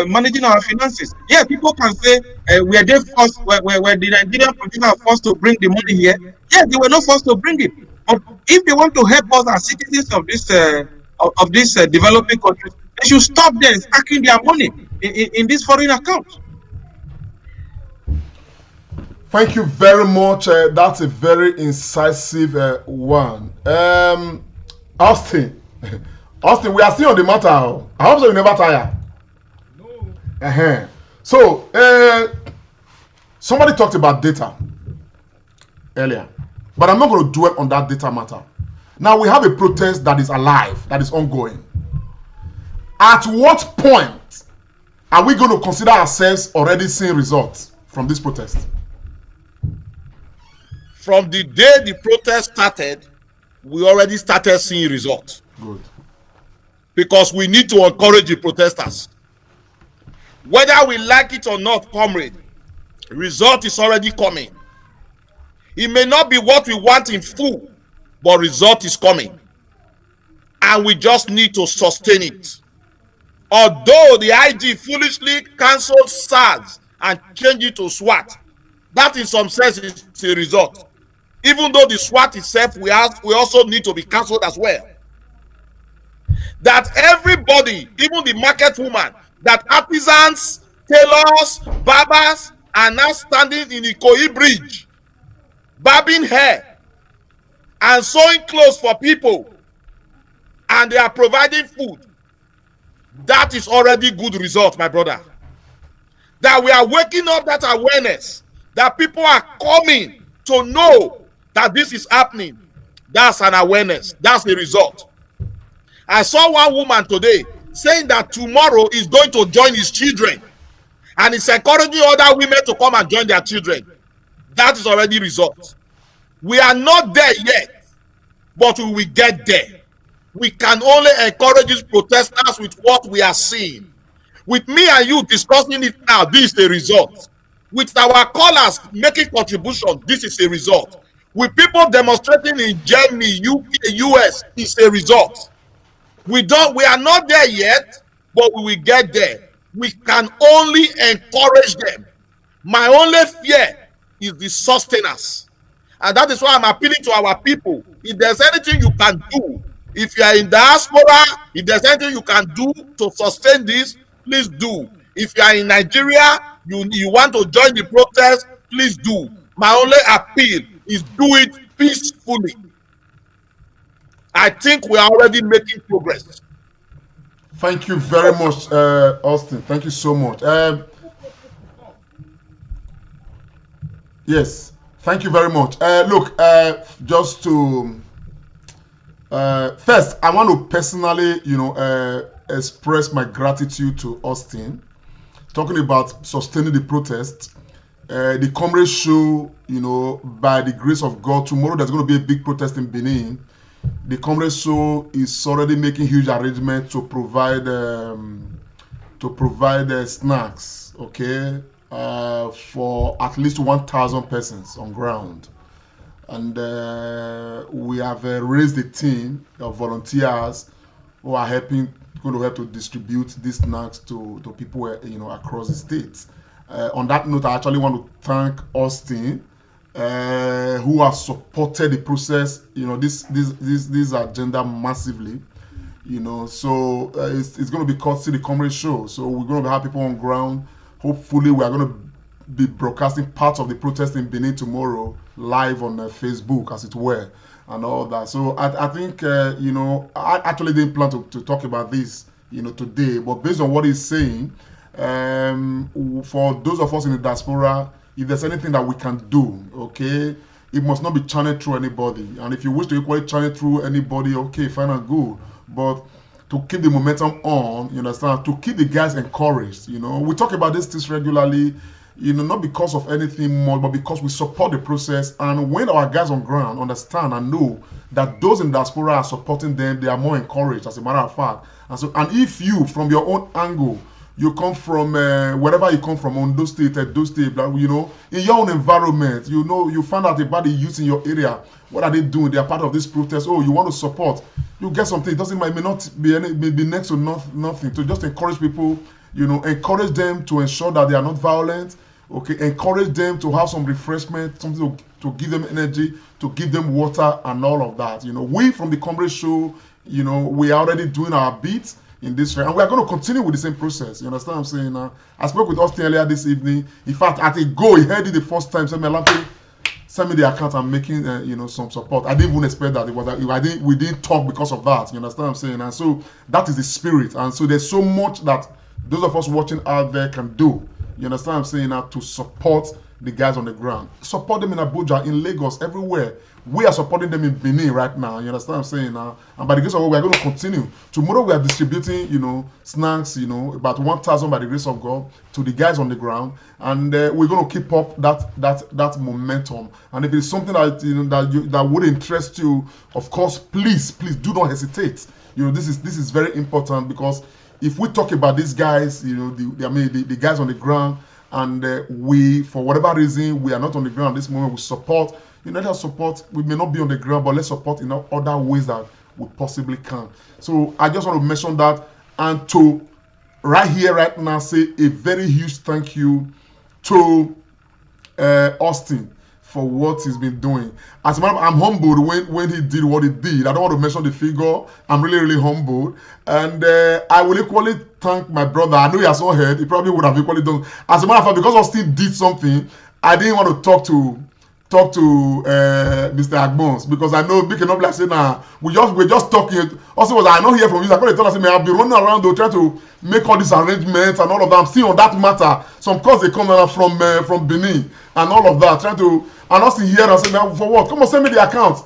Speaker 4: managing our finances. Yeah, people can say, were they forced, were the Nigerian politicians forced to bring the money here? Yeah, they were not forced to bring it. But if they want to help us as citizens of this developing countries, they should stop them stacking their money in these foreign accounts.
Speaker 2: Thank you very much. That's a very incisive one. Austin, Austin, we are still on the matter. I hope so you never tire. No. So, somebody talked about data earlier, but I'm not going to dwell on that data matter. Now we have a protest that is alive, that is ongoing. At what point are we going to consider ourselves already seeing results from this protest?
Speaker 3: From the day the protest started, we already started seeing results.
Speaker 2: Good.
Speaker 3: Because we need to encourage the protesters. Whether we like it or not, comrade, result is already coming. It may not be what we want in full, but result is coming. And we just need to sustain it. Although the IG foolishly cancelled SARS and changed it to SWAT, that in some sense is a result. Even though the SWAT itself, we also need to be cancelled as well. That everybody, even the market woman, that artisans, tailors, barbers are now standing in the Ikoyi bridge, barbing hair and sewing clothes for people, and they are providing food. That is already good result, my brother. That we are waking up that awareness, that people are coming to know that this is happening. That's an awareness. That's the result. I saw one woman today saying that tomorrow is going to join his children, and it's encouraging other women to come and join their children. That is already result. We are not there yet, but we will get there. We can only encourage these protesters with what we are seeing. With me and you discussing it now, this is the result. With our callers making contribution, this is a result. With people demonstrating in Germany, UK, US, it's a result. We are not there yet, but we will get there. We can only encourage them. My only fear is the sustenance. And that is why I'm appealing to our people. If there's anything you can do If you are in diaspora, if there's anything you can do to sustain this, please do. If you are in Nigeria, you want to join the protest, please do. My only appeal is do it peacefully. I think we are already making progress.
Speaker 2: Thank you very much, Austin. Thank you so much. Yes, thank you very much. Look, just to first, I want to personally, express my gratitude to Austin, talking about sustaining the protest. The Comrade show, by the grace of God, tomorrow there's going to be a big protest in Benin. The Comrade show is already making huge arrangements to provide snacks, okay, for at least 1,000 persons on ground. And we have raised a team of volunteers who are going to help to distribute these snacks to people, across the states. On that note, I actually want to thank Austin, who has supported the process, this agenda massively. So it's going to be courtesy the Comrade show. So we're going to have people on ground. Hopefully, we are going to be broadcasting part of the protest in Benin tomorrow live on Facebook, as it were, and all that. So I think I actually didn't plan to talk about this today, but based on what he's saying, for those of us in the diaspora, if there's anything that we can do, okay, it must not be channeled through anybody. And if you wish to equally channel through anybody, okay, fine and good. But to keep the momentum on, you understand, to keep the guys encouraged, we talk about these things regularly, not because of anything more, but because we support the process. And when our guys on ground understand and know that those in diaspora are supporting them, they are more encouraged, as a matter of fact. And if you, from your own angle, you come from wherever you come from, Ondo State, Edo State, in your own environment, you find out about the youth in your area. What are they doing? They are part of this protest. Oh, you want to support? You get something. It may not be next to nothing. To just encourage people, encourage them to ensure that they are not violent. Okay, encourage them to have some refreshment, something to give them energy, to give them water, and all of that. We from the Comrade show, we are already doing our bit in this, and we are going to continue with the same process. You understand what I'm saying? I spoke with Austin earlier this evening. In fact, at a go, he heard it the first time. Send me the account. I'm making some support. I didn't even expect that. We didn't talk because of that. You understand what I'm saying? And so that is the spirit. And so there's so much that those of us watching out there can do. You understand what I'm saying now, to support the guys on the ground. Support them in Abuja, in Lagos, everywhere. We are supporting them in Benin right now. You understand what I'm saying now? And by the grace of God, we are going to continue. Tomorrow we are distributing, snacks, about 1,000 by the grace of God to the guys on the ground. And we're going to keep up that momentum. And if it's something that would interest you, of course, please do not hesitate. This is very important, because if we talk about these guys, the guys on the ground, and we, for whatever reason, we are not on the ground this moment, we support. Let us support. We may not be on the ground, but let's support in other ways that we possibly can. So I just want to mention that, and to right here, right now, say a very huge thank you to Austin for what he's been doing. As a matter of fact, I'm humbled when he did what he did. I don't want to mention the figure. I'm really, really humbled. And I will equally thank my brother. I know he has not heard. He probably would have equally done. As a matter of fact, because Austin did something, I didn't want to talk to Mr. Agbons, because I know big enough like say now we're just talking. Also, was I not hear from you? I tell us, I've been running around to try to make all these arrangements and all of that. I'm still on that matter. Some calls they come from Benin and all of that, trying to, and Austin here and say, now for what? Come on, send me the account.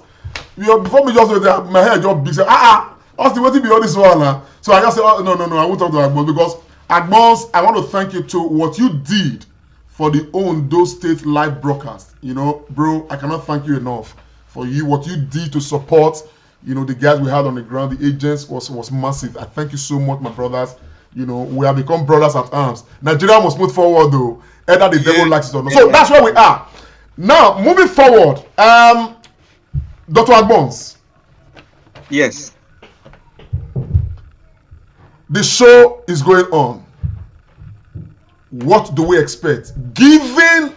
Speaker 2: Before me just my hair just big. Say, Austin, what be all this one now? So I just say, no, I won't talk to Agbons, because Agbons, I want to thank you to what you did for the Ondo State live broadcast. Bro, I cannot thank you enough for what you did to support, the guys we had on the ground, the agents was massive. I thank you so much, my brothers. We have become brothers at arms. Nigeria must move forward, though, either the devil likes it or not. So that's where we are. Now, moving forward, Dr. Agbons.
Speaker 4: Yes.
Speaker 2: The show is going on. What do we expect? Given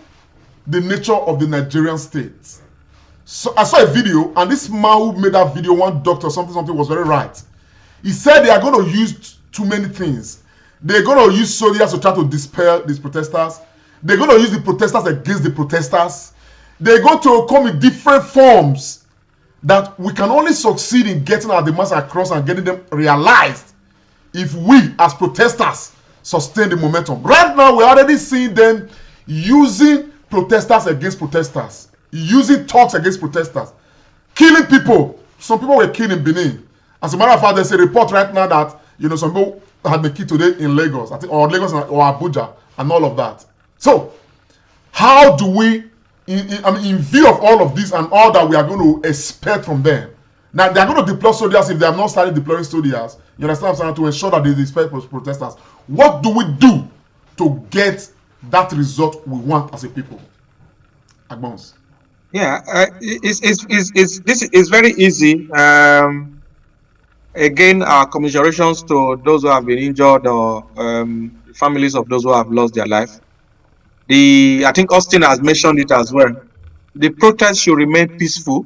Speaker 2: the nature of the Nigerian state, So I saw a video, and this man who made that video, one doctor, something was very right. He said they are going to use too many things. They're going to use soldiers to try to dispel these protesters. They're going to use the protesters against the protesters. They're going to come in different forms that we can only succeed in getting our demands across and getting them realized if we, as protesters, sustain the momentum. Right now, we're already seeing them using protesters against protesters, using talks against protesters, killing people. Some people were killed in Benin. As a matter of fact, there's a report right now that some people had been killed today in Lagos, I think, or Lagos or Abuja, and all of that. So, how do we, in view of all of this and all that we are going to expect from them? Now, they are going to deploy soldiers if they have not started deploying soldiers. You understand what I'm saying? To ensure that they disperse protesters. What do we do to get that result we want as a people? Agbons.
Speaker 4: Yeah, this is very easy. Again, our commiserations to those who have been injured or families of those who have lost their life. I think Austin has mentioned it as well. The protest should remain peaceful.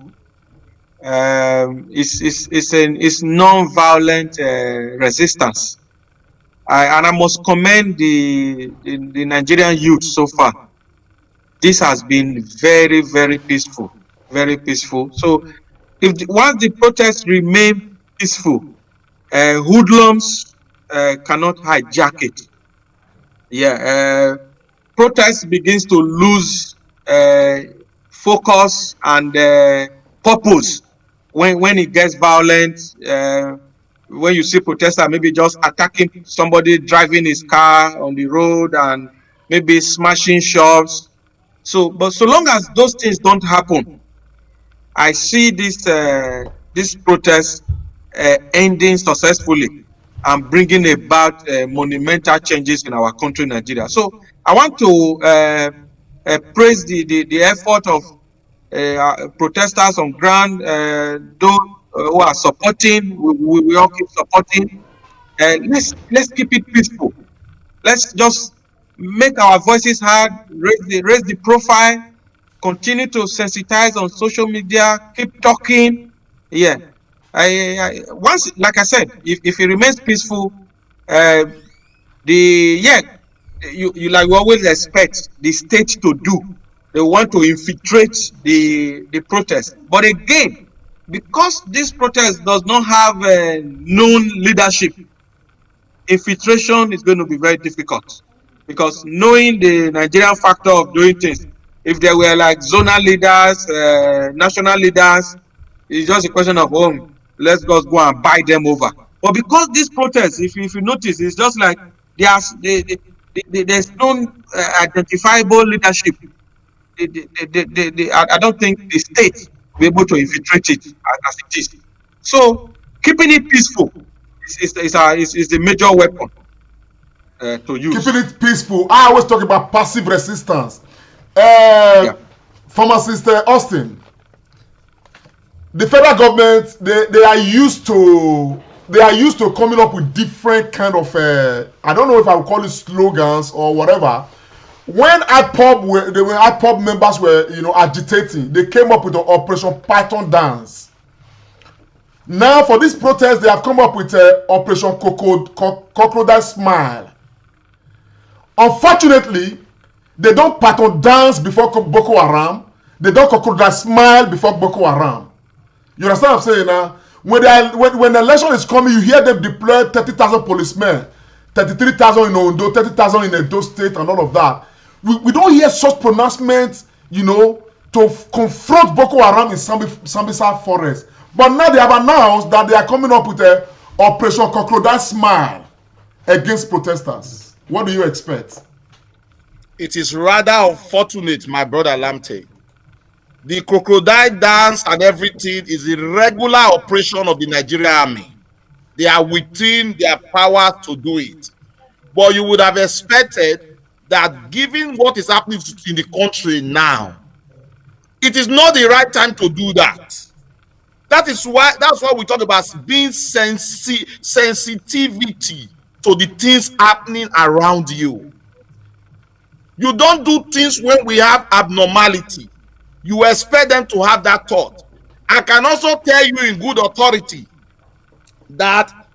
Speaker 4: It's non-violent resistance. And I must commend the Nigerian youth so far. This has been very, very peaceful, very peaceful. So, once the protests remain peaceful, hoodlums cannot hijack it. Yeah, protest begins to lose focus and purpose when it gets violent. When you see protesters maybe just attacking somebody driving his car on the road and maybe smashing shops. But so long as those things don't happen, I see this protest ending successfully and bringing about monumental changes in our country, Nigeria. So I want to praise the effort of protesters on ground, those who are supporting. We all keep supporting. Let's keep it peaceful. Let's just make our voices heard, raise the profile, continue to sensitize on social media, keep talking. Yeah. Once, like I said, if it remains peaceful, you like we always expect the state to do. They want to infiltrate the protest. But again, because this protest does not have known leadership, infiltration is going to be very difficult. Because knowing the Nigerian factor of doing things, if there were like zonal leaders, national leaders, it's just a question of, let's just go and buy them over. But because this protest, if you notice, it's just like there's no identifiable leadership. I don't think the state will be able to infiltrate it as it is. So keeping it peaceful is the major weapon to use.
Speaker 2: Keeping it peaceful. I always talk about passive resistance. Former Sister Austin, the federal government, they are used to coming up with different kind of I don't know if I would call it slogans or whatever. When IPOB members were agitating, they came up with the Operation Python dance. Now for this protest, they have come up with Operation Crocodile Smile. Unfortunately, they don't Python dance before Boko Haram. They don't Crocodile Smile before Boko Haram. You understand what I'm saying now? When the election is coming, you hear them deploy 30,000 policemen, 33,000 in Ondo, 30,000 in Edo State, and all of that. We don't hear such pronouncements, to confront Boko Haram in Sambisa Forest. But now they have announced that they are coming up with a Operation Crocodile Smile against protesters. What do you expect?
Speaker 3: It is rather unfortunate, my brother Lamte. The crocodile dance and everything is a regular operation of the Nigerian army. They are within their power to do it. But you would have expected that given what is happening in the country now, it is not the right time to do that. That's why we talk about being sensitivity to the things happening around you. You don't do things when we have abnormality. You expect them to have that thought. I can also tell you in good authority that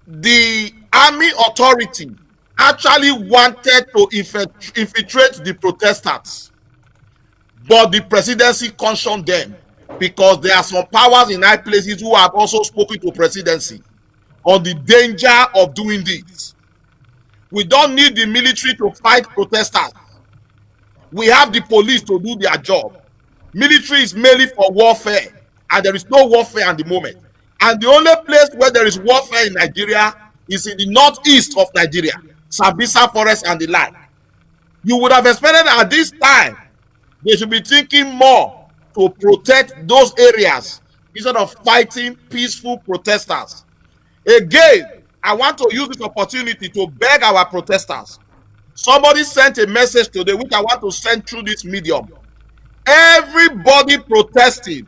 Speaker 3: the army authority actually wanted to infiltrate the protesters, but the presidency cautioned them because there are some powers in high places who have also spoken to presidency on the danger of doing this. We don't need the military to fight protesters. We have the police to do their job. Military is mainly for warfare, and there is no warfare at the moment. And the only place where there is warfare in Nigeria is in the northeast of Nigeria, Sambisa Forest and the like. You would have expected at this time they should be thinking more to protect those areas instead of fighting peaceful protesters. Again, I want to use this opportunity to beg our protesters. Somebody sent a message today which I want to send through this medium. Everybody protesting,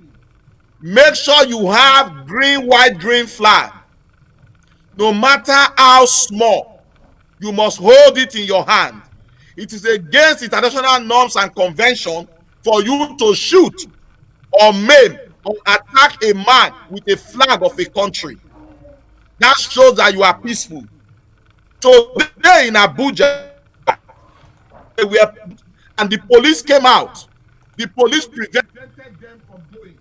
Speaker 3: make sure you have green, white, green flag. No matter how small, you must hold it in your hand. It is against international norms and convention for you to shoot or maim or attack a man with a flag of a country. That shows that you are peaceful. So today in Abuja, and the police came out. The police prevented
Speaker 2: them from going.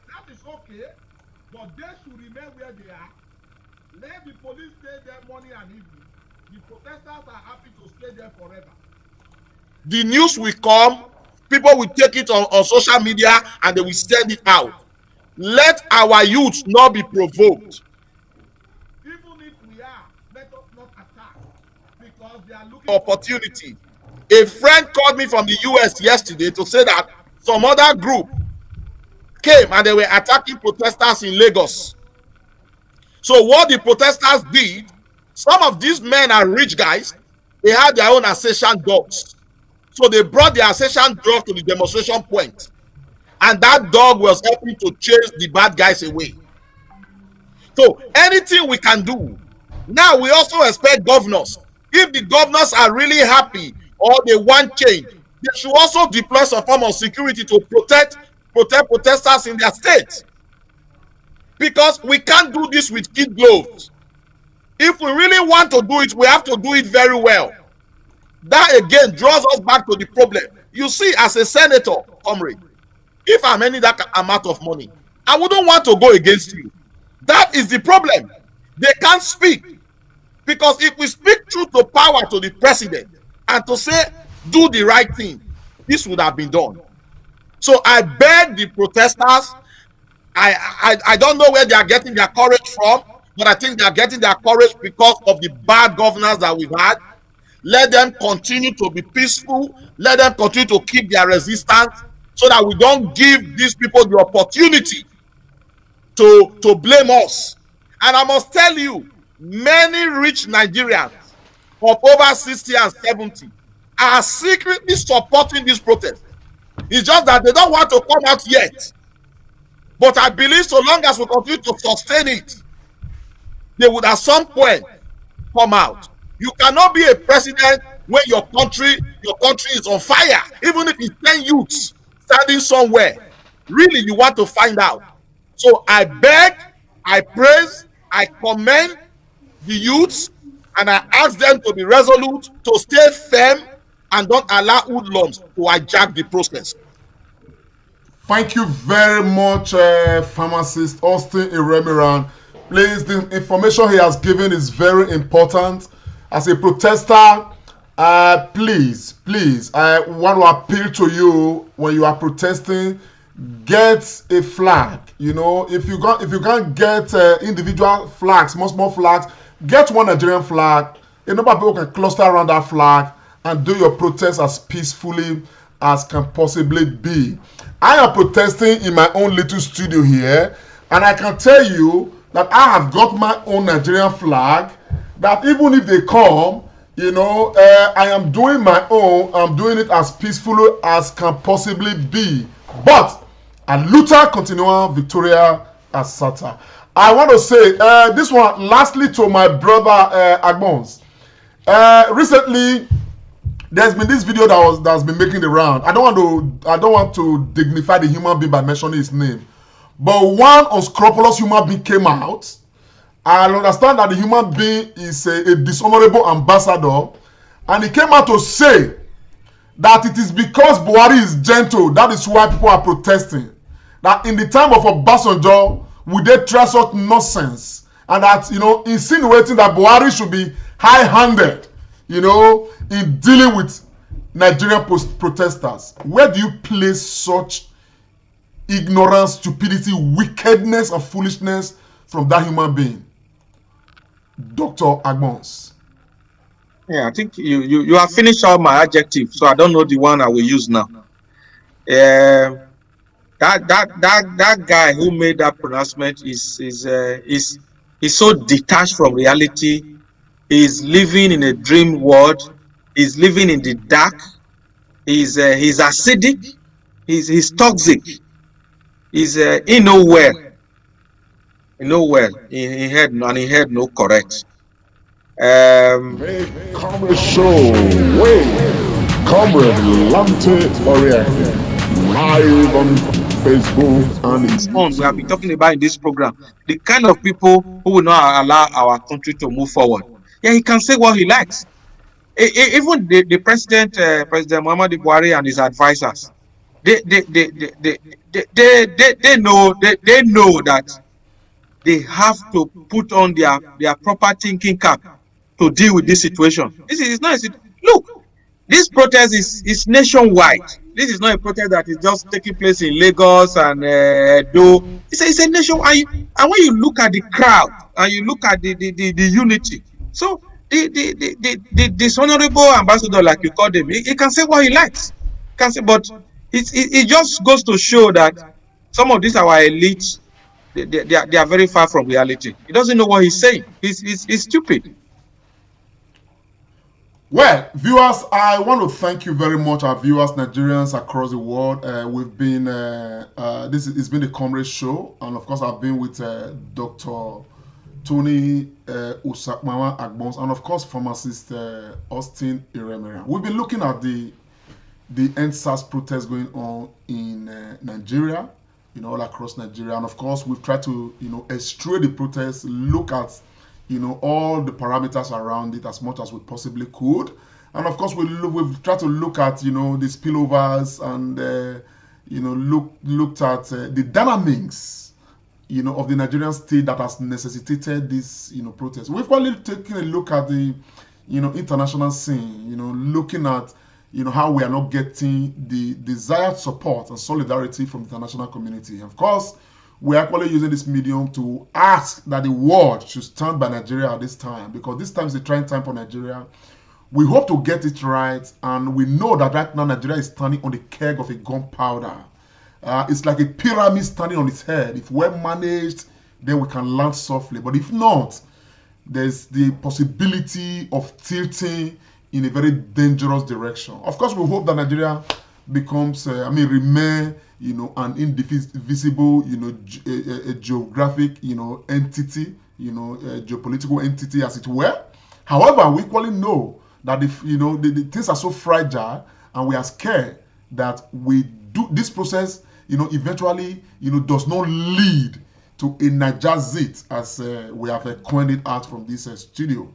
Speaker 2: That is okay, but they should remain where they are. Let the police stay there morning and evening. The protesters are happy to stay there forever.
Speaker 3: The news will come, people will take it on social media and they will send it out. Let our youth not be provoked.
Speaker 2: Even if we are, let us not attack because they are looking
Speaker 3: for opportunity. A friend called me from the US yesterday to say that some other group came and they were attacking protesters in Lagos. So what the protesters did, some of these men are rich guys, they had their own assassin dogs. So they brought the assassin dog to the demonstration point, and that dog was helping to chase the bad guys away. So anything we can do. Now we also expect governors. If the governors are really happy or they want change, they should also deploy some form of security to protect protesters in their state. Because we can't do this with kid gloves. If we really want to do it, we have to do it very well. That again draws us back to the problem. You see, as a senator, comrade, if I'm earning that amount of money, I wouldn't want to go against you. That is the problem. They can't speak. Because if we speak truth to power to the president and to say, do the right thing, this would have been done. So I beg the protesters, I don't know where they are getting their courage from, but I think they are getting their courage because of the bad governance that we've had. Let them continue to be peaceful. Let them continue to keep their resistance so that we don't give these people the opportunity to blame us. And I must tell you, many rich Nigerians of over 60 and 70 are secretly supporting this protest. It's just that they don't want to come out yet. But I believe so long as we continue to sustain it, they would at some point come out. You cannot be a president when your country is on fire, even if it's 10 youths standing somewhere. Really, you want to find out. So I beg, I praise, I commend the youths, and I ask them to be resolute, to stay firm, and don't allow hoodlums to hijack the process.
Speaker 2: Thank you very much, pharmacist Austin Iremiran. Please, the information he has given is very important. As a protester, please, I want to appeal to you when you are protesting, get a flag. You know, if you can't get individual flags, small flags, get one Nigerian flag. A number of people can cluster around that flag and do your protest as peacefully as can possibly be. I am protesting in my own little studio here, and I can tell you that I have got my own Nigerian flag, that even if they come, you know, I am doing my own. I'm doing it as peacefully as can possibly be. But a Luther continua Victoria Asata. I want to say this one lastly to my brother Agbons. Recently, There's been this video that's been making the round. I don't want to dignify the human being by mentioning his name, but one unscrupulous human being came out. I understand that the human being is a dishonorable ambassador, and he came out to say that it is because Buhari is gentle, that is why people are protesting. That in the time of Obasanjo, we did try such nonsense, and that, insinuating that Buhari should be high-handed, in dealing with Nigerian protesters. Where do you place such ignorance, stupidity, wickedness, and foolishness from that human being, Dr. Agbons?
Speaker 4: Yeah, I think you have finished all my adjectives, so I don't know the one I will use now. That guy who made that pronouncement is so detached from reality. He's living in a dream world. He's living in the dark. He's acidic. He's toxic. He's he know well. He know well. He had no correct.
Speaker 1: Comrade Show. Wait. Comrade Lante Oriente. Live on Facebook and
Speaker 4: we have been talking about in this program, the kind of people who will not allow our country to move forward. Yeah, he can say what he likes. Even the president, President Muhammadu Buhari and his advisors, they know that they have to put on their proper thinking cap to deal with this situation. This is not look. This protest is nationwide. This is not a protest that is just taking place in Lagos and Edo. It's a nation. And when you look at the crowd and you look at the unity, so the dishonorable ambassador, like you call him, he can say what he likes. Can say, but it just goes to show that some of these our elites, they are very far from reality. He doesn't know what he's saying. He's stupid.
Speaker 2: Well, viewers, I want to thank you very much, our viewers, Nigerians across the world. We've been, it's been the Comrade Show, and of course, I've been with Dr. Tony Usakmama Agbons, and of course, pharmacist Austin Iremera. We've been looking at the Endsars protest going on in Nigeria, all across Nigeria, and of course, we've tried to, extrude the protests, look at all the parameters around it as much as we possibly could. And of course, we've tried to look at, the spillovers and, looked at the dynamics, of the Nigerian state that has necessitated this, protest. We've probably taken a look at the, international scene, looking at, how we are not getting the desired support and solidarity from the international community. Of course, we're actually using this medium to ask that the world should stand by Nigeria at this time, because this time is a trying time for Nigeria. We hope to get it right, and we know that right now Nigeria is standing on the keg of a gunpowder. It's like a pyramid standing on its head. If we're managed, then we can land softly. But if not, there's the possibility of tilting in a very dangerous direction. Of course, we hope that Nigeria becomes, remain, an indivisible, a geographic, entity, a geopolitical entity, as it were. However, we equally know that if, the things are so fragile, and we are scared that we do this process, eventually, does not lead to a Nigezit, as we have coined it out from this studio,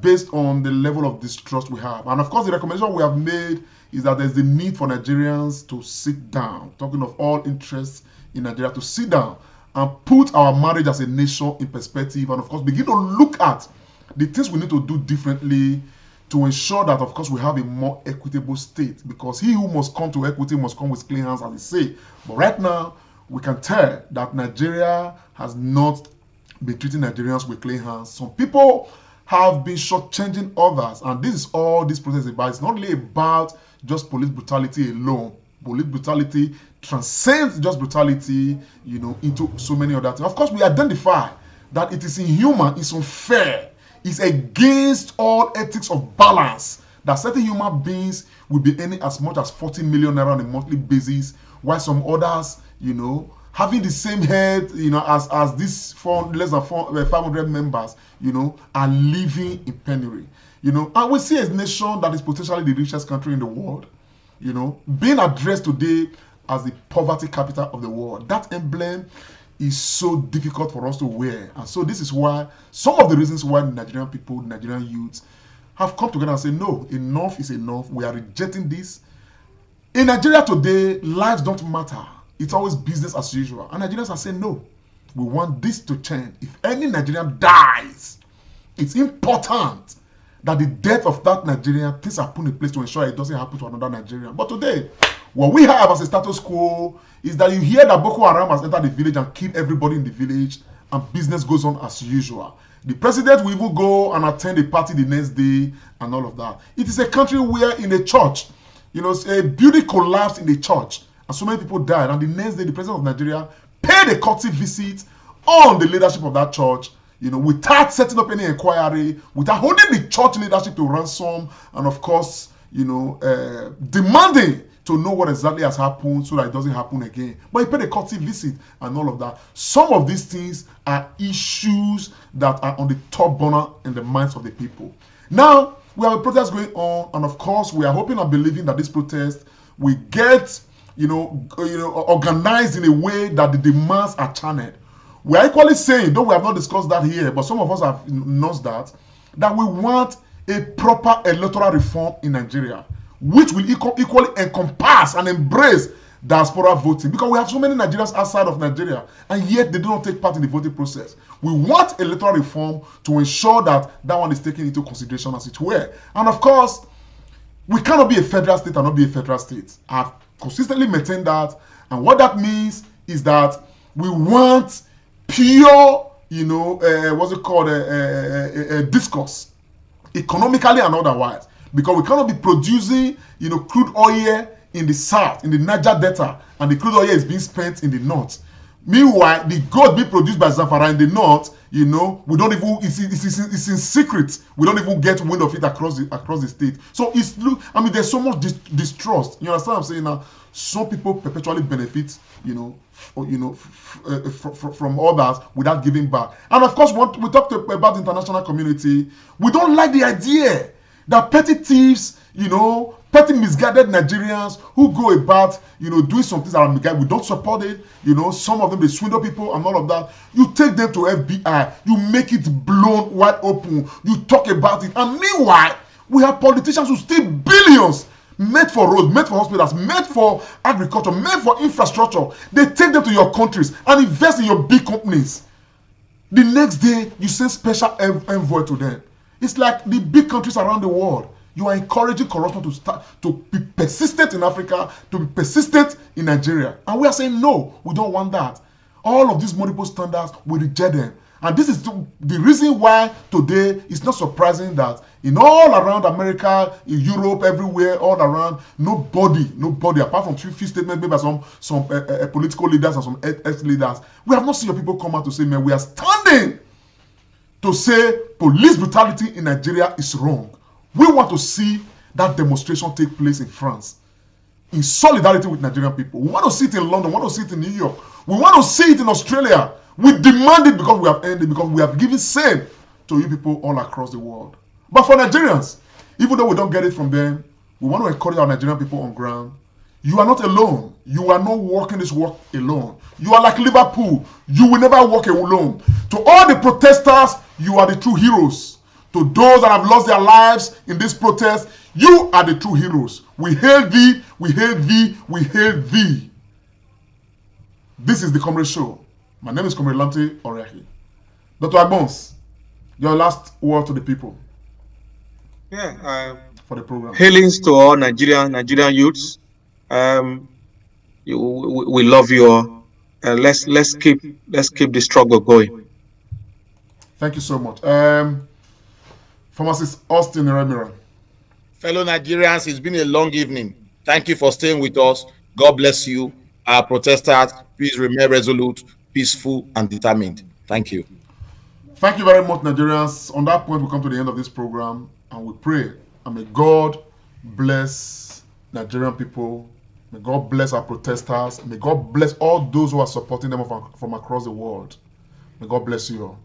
Speaker 2: based on the level of distrust we have. And of course, the recommendation we have made is that there's the need for Nigerians to sit down, talking of all interests in Nigeria, to sit down and put our marriage as a nation in perspective, and of course begin to look at the things we need to do differently to ensure that, of course, we have a more equitable state, because he who must come to equity must come with clean hands, as they say. But right now, we can tell that Nigeria has not been treating Nigerians with clean hands. Some people have been shortchanging others, and this is all this process is about. It's not really about just police brutality alone. Police brutality transcends just brutality, into so many other things. Of course, we identify that it is inhuman, it's unfair, it's against all ethics of balance that certain human beings will be earning as much as 40 million naira on a monthly basis, while some others, having the same head, as these less than 500 members, are living in penury. And we see a nation that is potentially the richest country in the world, being addressed today as the poverty capital of the world. That emblem is so difficult for us to wear. And so this is why, some of the reasons why Nigerian people, Nigerian youths have come together and say, no, enough is enough. We are rejecting this. In Nigeria today, lives don't matter. It's always business as usual. And Nigerians are saying, no, we want this to change. If any Nigerian dies, it's important that the death of that Nigerian, things are put in place to ensure it doesn't happen to another Nigerian. But today, what we have as a status quo is that you hear that Boko Haram has entered the village and killed everybody in the village, and business goes on as usual. The president will even go and attend a party the next day and all of that. It is a country where in a church, a building collapsed in the church and so many people died, and the next day the president of Nigeria paid a courtesy visit on the leadership of that church, without setting up any inquiry, without holding the church leadership to ransom, and of course, demanding to know what exactly has happened so that it doesn't happen again. But he paid a courtesy visit and all of that. Some of these things are issues that are on the top burner in the minds of the people. Now, we have a protest going on, and of course, we are hoping and believing that this protest will get, organized in a way that the demands are channeled. We are equally saying, though we have not discussed that here, but some of us have announced that we want a proper electoral reform in Nigeria, which will equally encompass and embrace diaspora voting, because we have so many Nigerians outside of Nigeria and yet they do not take part in the voting process. We want electoral reform to ensure that that one is taken into consideration as it were. And of course, we cannot be a federal state and not be a federal state. I've consistently maintained that, and what that means is that we want pure, discourse, economically and otherwise, because we cannot be producing, crude oil in the south, in the Niger Delta, and the crude oil is being spent in the north. Meanwhile, the gold being produced by Zamfara in the north, we don't even, it's in secret. We don't even get wind of it across the state. So there's so much distrust. You understand what I'm saying now? Some people perpetually benefit, from others without giving back. And of course, we talked about the international community. We don't like the idea that petty thieves, petty misguided Nigerians who go about, doing some things that are misguided. We don't support it. Some of them, they swindle people and all of that. You take them to FBI. You make it blown wide open. You talk about it. And meanwhile, we have politicians who steal billions made for roads, made for hospitals, made for agriculture, made for infrastructure. They take them to your countries and invest in your big companies. The next day, you send special envoy to them. It's like the big countries around the world. You are encouraging corruption to be persistent in Africa, to be persistent in Nigeria. And we are saying, no, we don't want that. All of these multiple standards, we reject them. And this is the reason why today it's not surprising that in all around America, in Europe, everywhere, all around, nobody, apart from few statements made by some political leaders and some ex-leaders, we have not seen your people come out to say, man, we are standing to say police brutality in Nigeria is wrong. We want to see that demonstration take place in France in solidarity with Nigerian people. We want to see it in London. We want to see it in New York. We want to see it in Australia. We demand it because we have ended, because we have given same to you people all across the world. But for Nigerians, even though we don't get it from them, we want to encourage our Nigerian people on ground. You are not alone. You are not walking this walk alone. You are like Liverpool. You will never walk alone. To all the protesters, you are the true heroes. To those that have lost their lives in this protest, you are the true heroes. We hail thee, we hail thee, we hail thee. This is the Comrade Show. My name is Comrade Lamte Oriahi. Dr. Agbons, your last word to the people.
Speaker 4: Yeah,
Speaker 2: for the program.
Speaker 4: Hailings to all Nigerian youths. We love you all. Let's keep the struggle going.
Speaker 2: Thank you so much. Pharmacist Austin Remira.
Speaker 3: Fellow Nigerians, it's been a long evening. Thank you for staying with us. God bless you. Our protesters, please remain resolute, peaceful, and determined. Thank you.
Speaker 2: Thank you very much, Nigerians. On that point, we come to the end of this program, and we pray, and may God bless Nigerian people. May God bless our protesters. May God bless all those who are supporting them from across the world. May God bless you all.